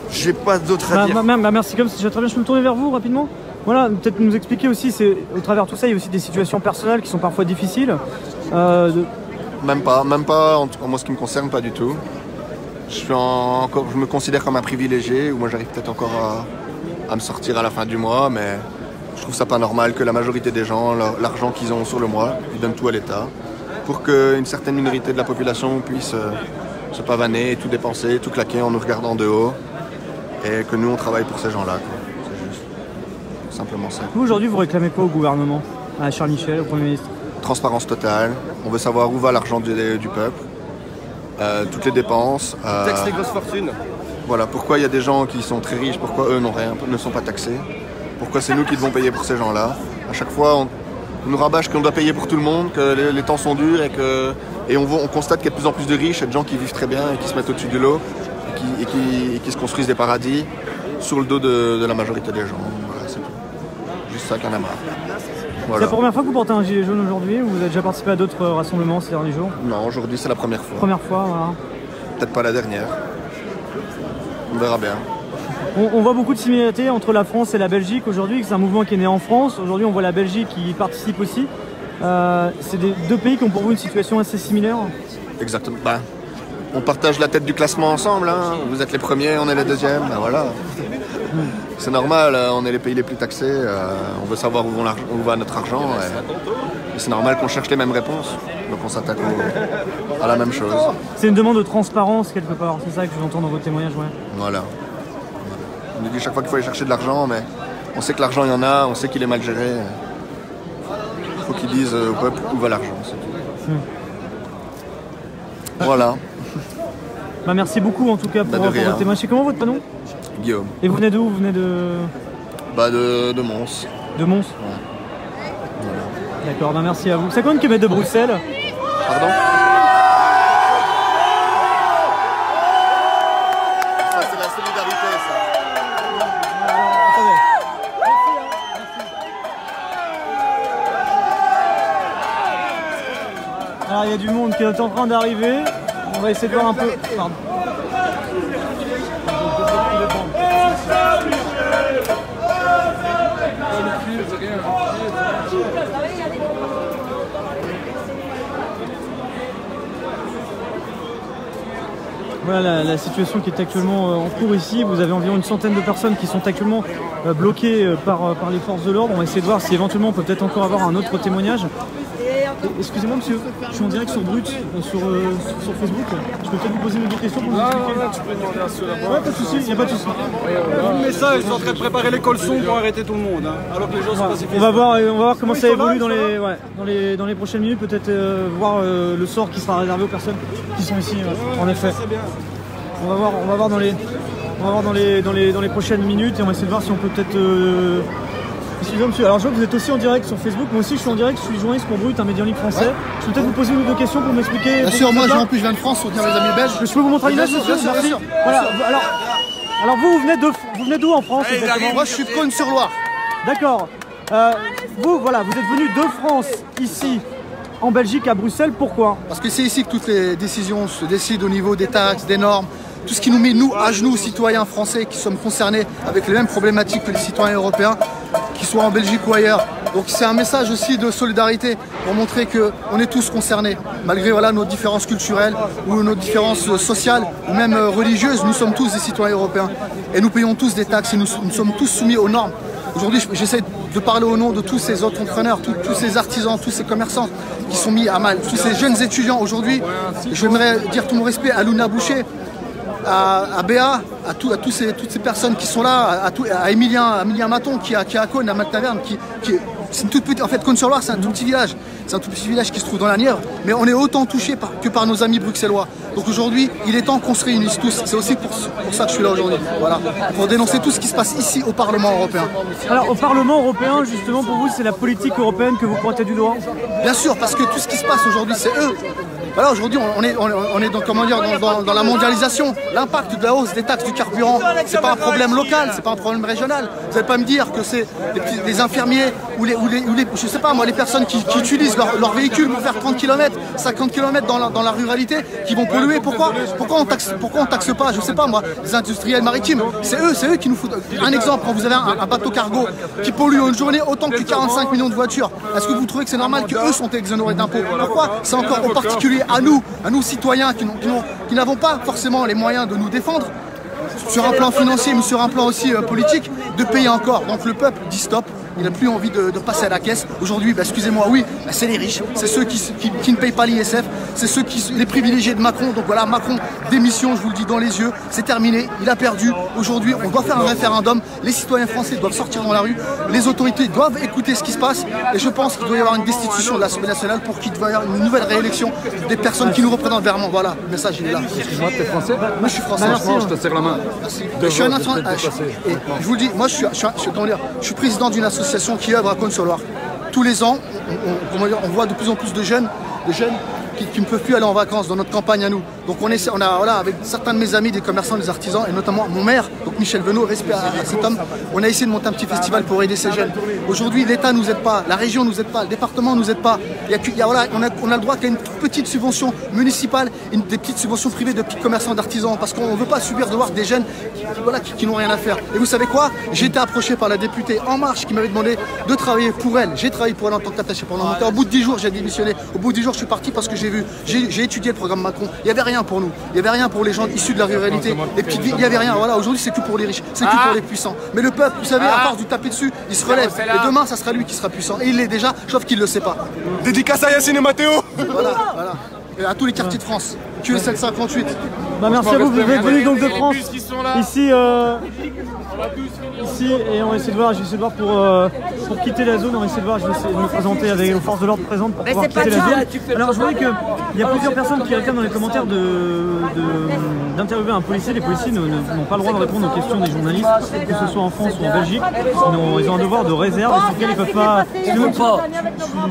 J'ai pas d'autre à dire. Merci, comme c'est très bien. Je peux me tourner vers vous rapidement? Voilà, peut-être nous expliquer aussi, au travers de tout ça, il y a aussi des situations personnelles qui sont parfois difficiles. Même pas, en moi ce qui me concerne, pas du tout. Je me considère comme un privilégié, ou moi j'arrive peut-être encore à me sortir à la fin du mois, mais je trouve ça pas normal que la majorité des gens, l'argent qu'ils ont sur le mois, ils donnent tout à l'État, pour qu'une certaine minorité de la population puisse se pavaner, tout dépenser, tout claquer en nous regardant de haut, et que nous on travaille pour ces gens-là. C'est juste simplement ça. Vous aujourd'hui vous réclamez quoi au gouvernement, à Charles Michel, au Premier ministre? Transparence totale, on veut savoir où va l'argent du peuple, toutes les dépenses. Taxe les grosses fortunes. Voilà, pourquoi il y a des gens qui sont très riches, pourquoi eux ne sont pas taxés, pourquoi c'est nous qui devons payer pour ces gens-là. À chaque fois, on nous rabâche qu'on doit payer pour tout le monde, que les temps sont durs et on constate qu'il y a de plus en plus de riches et de gens qui vivent très bien et qui se mettent au-dessus de l'eau et qui se construisent des paradis sur le dos de la majorité des gens. Voilà, c'est tout. Juste ça qu'il y en a marre. Voilà. C'est la première fois que vous portez un gilet jaune aujourd'hui ou vous avez déjà participé à d'autres rassemblements ces derniers jours? Non, aujourd'hui c'est la première fois. Première fois, voilà. Peut-être pas la dernière. On verra bien. On voit beaucoup de similarités entre la France et la Belgique aujourd'hui, c'est un mouvement qui est né en France. Aujourd'hui on voit la Belgique qui y participe aussi. C'est 2 pays qui ont pour vous une situation assez similaire? Exactement. On partage la tête du classement ensemble. Hein. Vous êtes les premiers, on est les deuxièmes. Voilà. C'est normal, on est les pays les plus taxés. On veut savoir où va notre argent. Et c'est normal qu'on cherche les mêmes réponses. Donc on s'attaque à la même chose. C'est une demande de transparence quelque part, c'est ça que je vous entends dans vos témoignages, ouais. Voilà. On nous dit chaque fois qu'il faut aller chercher de l'argent, mais on sait que l'argent il y en a, on sait qu'il est mal géré. Il faut qu'ils disent au peuple où va l'argent, c'est tout. Voilà. Merci beaucoup en tout cas pour votre témoignage. C'est comment votre prénom? Guillaume. Et vous venez d'où? Vous venez de... de Mons. De Mons? Ouais. Voilà. D'accord, merci à vous. C'est combien de kilomètres de Bruxelles? Pardon? Ça c'est la solidarité, ça. Alors il y a du monde qui est en train d'arriver. On va essayer de voir un peu... Pardon. Voilà la situation qui est actuellement en cours ici. Vous avez environ une centaine de personnes qui sont actuellement bloquées par les forces de l'ordre. On va essayer de voir si éventuellement on peut peut-être encore avoir un autre témoignage. Excusez-moi monsieur, je suis en direct sur Brut, sur Facebook. Je peux peut-être vous poser une autre question pour vous expliquer. Tu peux demander à ceux là-bas. Ouais, pas de soucis, il n'y a pas de soucis. Mais ça, ils sont en train de préparer les colsons pour arrêter tout le monde, hein, alors que les gens sont pacifistes. On va voir comment ça évolue dans les prochaines minutes, peut-être voir le sort qui sera réservé aux personnes qui sont ici, en effet. On va voir dans les prochaines minutes et on va essayer de voir si on peut peut-être... Excusez-moi monsieur, alors je vois que vous êtes aussi en direct sur Facebook, moi aussi je suis en direct, je suis journaliste pour Brut, un média en ligne français. Ouais. Je peux peut-être vous poser une ou deux questions pour m'expliquer. Bien sûr, moi en plus je viens de France, soutenir les amis belges. Je peux vous montrer l'image, monsieur? Merci. Voilà, alors vous venez d'où en France exactement? Moi je suis de Cosne-sur-Loire. D'accord. Vous êtes venu de France, ici, en Belgique, à Bruxelles, pourquoi? Parce que c'est ici que toutes les décisions se décident au niveau des taxes, des normes. Tout ce qui nous met, nous, à genoux, citoyens français, qui sommes concernés avec les mêmes problématiques que les citoyens européens, qu'ils soient en Belgique ou ailleurs. Donc c'est un message aussi de solidarité pour montrer qu'on est tous concernés. Malgré nos différences culturelles ou nos différences sociales ou même religieuses, nous sommes tous des citoyens européens. Et nous payons tous des taxes et nous sommes tous soumis aux normes. Aujourd'hui, j'essaie de parler au nom de tous ces entrepreneurs, tous ces artisans, tous ces commerçants qui sont mis à mal, tous ces jeunes étudiants. Aujourd'hui, j'aimerais dire tout mon respect à Luna Boucher, à Béa, à toutes ces personnes qui sont là, à Emilien Maton qui est à Cône, à Mac-Taverne, c'est une toute petite, en fait Cosne-sur-Loire c'est un tout petit village, qui se trouve dans la Nièvre, mais on est autant touché que par nos amis bruxellois. Donc aujourd'hui, il est temps qu'on se réunisse tous, c'est aussi pour ça que je suis là aujourd'hui, voilà, pour dénoncer tout ce qui se passe ici au Parlement européen. Alors au Parlement européen, justement pour vous, c'est la politique européenne que vous pointez du doigt? Bien sûr, parce que tout ce qui se passe aujourd'hui, c'est eux. Voilà, aujourd'hui, on est dans la mondialisation. L'impact de la hausse des taxes du carburant, c'est pas un problème local, c'est pas un problème régional. Vous n'allez pas me dire que c'est les infirmiers ou je sais pas moi, les personnes qui utilisent leur véhicule pour faire 30 km, 50 km dans la ruralité, qui vont polluer. Pourquoi on taxe pas, je sais pas moi, les industriels maritimes? C'est eux qui nous foutent. Un exemple, quand vous avez un bateau cargo qui pollue une journée autant que 45 millions de voitures, est-ce que vous trouvez que c'est normal qu'eux sont exonérés d'impôts? Pourquoi? C'est encore aux particuliers, à nous citoyens qui n'avons pas forcément les moyens de nous défendre sur un plan financier mais sur un plan aussi politique, de payer encore. Donc le peuple dit stop, il n'a plus envie de passer à la caisse. Aujourd'hui, excusez-moi, oui, c'est les riches, c'est ceux qui ne payent pas l'ISF, c'est les privilégiés de Macron. Donc voilà, Macron, démission, je vous le dis dans les yeux, c'est terminé, il a perdu. Aujourd'hui, on doit faire un référendum, les citoyens français doivent sortir dans la rue, les autorités doivent écouter ce qui se passe, et je pense qu'il doit y avoir une destitution de l'Assemblée nationale pour qu'il doit y avoir une nouvelle réélection des personnes qui nous représentent vraiment. Voilà, le message il est là. Excuse-moi, t'es français? Moi je suis français. Franchement, je te serre la main. Merci. Je suis un et je vous le dis, moi je suis président d'une association qui œuvre à Cosne-sur-Loire. Tous les ans, on voit de plus en plus de jeunes qui ne peuvent plus aller en vacances dans notre campagne à nous. Donc on a avec certains de mes amis, des commerçants, des artisans, et notamment mon maire, donc Michel Venot, respect à cet homme, on a essayé de monter un petit festival pour aider ces jeunes. Aujourd'hui, l'État ne nous aide pas, la région ne nous aide pas, le département ne nous aide pas. On a le droit qu'à une petite subvention municipale, des petites subventions privées de petits commerçants, d'artisans, parce qu'on ne veut pas subir de voir des jeunes qui n'ont rien à faire. Et vous savez quoi? J'ai été approché par la députée En Marche qui m'avait demandé de travailler pour elle. J'ai travaillé pour elle en tant qu'attaché parlementaire. Au bout de 10 jours, j'ai démissionné. Au bout de 10 jours, je suis parti parce que j'ai étudié le programme Macron. Il n'y avait rien pour nous. Il n'y avait rien pour les gens issus de la ruralité. Les petites villes, il n'y avait rien. Voilà, aujourd'hui, c'est que pour les riches. C'est que pour les puissants. Mais le peuple, vous savez, à force de taper dessus, il se relève. Et demain, ça sera lui qui sera puissant. Et il l'est déjà, sauf qu'il ne le sait pas. Dédicace à Yacine et Mathéo. Voilà. Et à tous les quartiers de France. QE 758. Merci à vous, vous êtes venus donc de France. Ici, et on va essayer de voir, je vais essayer de voir pour quitter la zone, on va essayer de voir, je vais essayer de me présenter avec les forces de l'ordre présentes pour pouvoir quitter la zone. Alors je voyais qu'il y a plusieurs personnes qui réclament dans les commentaires d'interviewer un policier. Les policiers n'ont pas le droit de répondre aux questions des journalistes, que ce soit en France ou en Belgique. Ils ont un devoir de réserve sur lequel ils ne peuvent pas... Je suis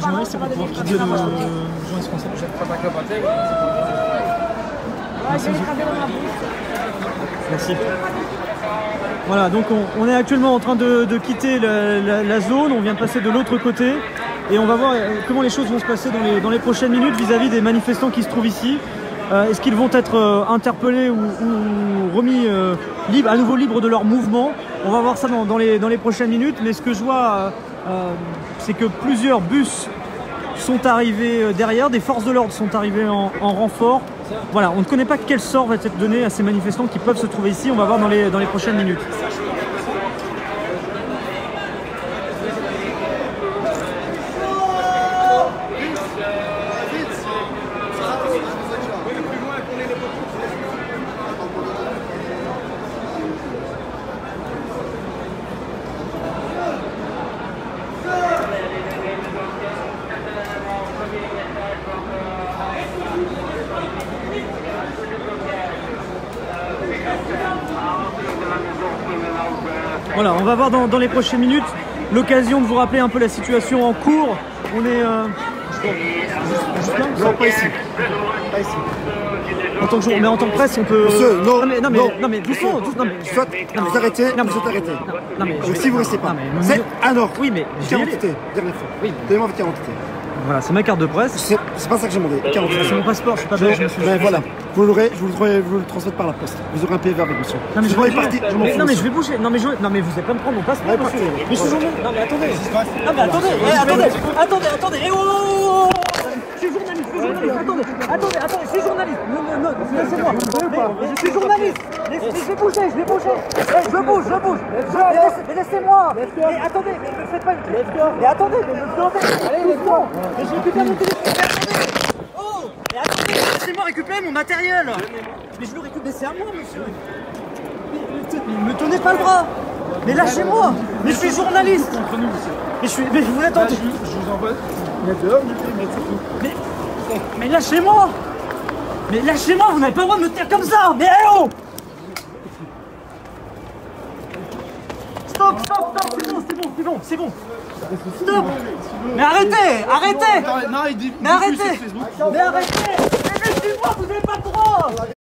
journaliste, c'est pour pouvoir quitter le journaliste français. Merci. Voilà, donc on est actuellement en train de quitter la zone, on vient de passer de l'autre côté et on va voir comment les choses vont se passer dans les prochaines minutes vis-à-vis des manifestants qui se trouvent ici. Est-ce qu'ils vont être interpellés ou remis à nouveau libres de leur mouvement? On va voir ça dans les prochaines minutes, mais ce que je vois, c'est que plusieurs bus sont arrivés derrière, des forces de l'ordre sont arrivées en renfort. Voilà, on ne connaît pas quel sort va être donné à ces manifestants qui peuvent se trouver ici, on va voir dans les prochaines minutes. Voilà, on va voir dans les prochaines minutes l'occasion de vous rappeler un peu la situation en cours. On est... Non, pas ici. Pas ici. En tant que journaliste, mais en tant que presse, on peut... Monsieur, non, non mais doucement, non mais... Soit vous arrêtez, vous arrêtez. Non mais... Si vous restez pas. C'est un ordre. Oui mais... Carte d'identité, dernière fois. Oui. Donnez-moi votre carte d'identité. Voilà, c'est ma carte de presse. C'est pas ça que j'ai demandé. C'est mon passeport, je suis pas belge, je me suis... Voilà, vous l'aurez, je vous le transmette par la poste. Vous aurez un PV avec monsieur. Non mais je vais partir. Non mais je vais bouger. Non mais vous allez pas me prendre mon passeport, monsieur. Mais je suis journaliste. Non mais attendez. Non mais attendez. Je suis journaliste. Attendez, je suis journaliste. Non, laissez-moi. Je suis journaliste. Je vais bouger. Je bouge. Mais laissez-moi. Mais attendez, mais ne faites pas une... Mais attendez, mais me plantez. Allez, laisse-moi. Mais je récupère mon téléphone. Oh, mais attendez, laissez-moi récupérer mon matériel. Mais je le récupère, c'est à moi, monsieur. Mais me tenez pas le bras. Mais lâchez-moi. Mais je suis journaliste. Mais vous l'attendez. Je vous envoie. Mais lâchez-moi. Mais lâchez-moi, vous n'avez pas le droit de me tenir comme ça. Mais oh. Stop, c'est bon. Stop. Mais arrêtez. Mais arrêtez. Mais laissez-moi, vous n'avez pas le droit.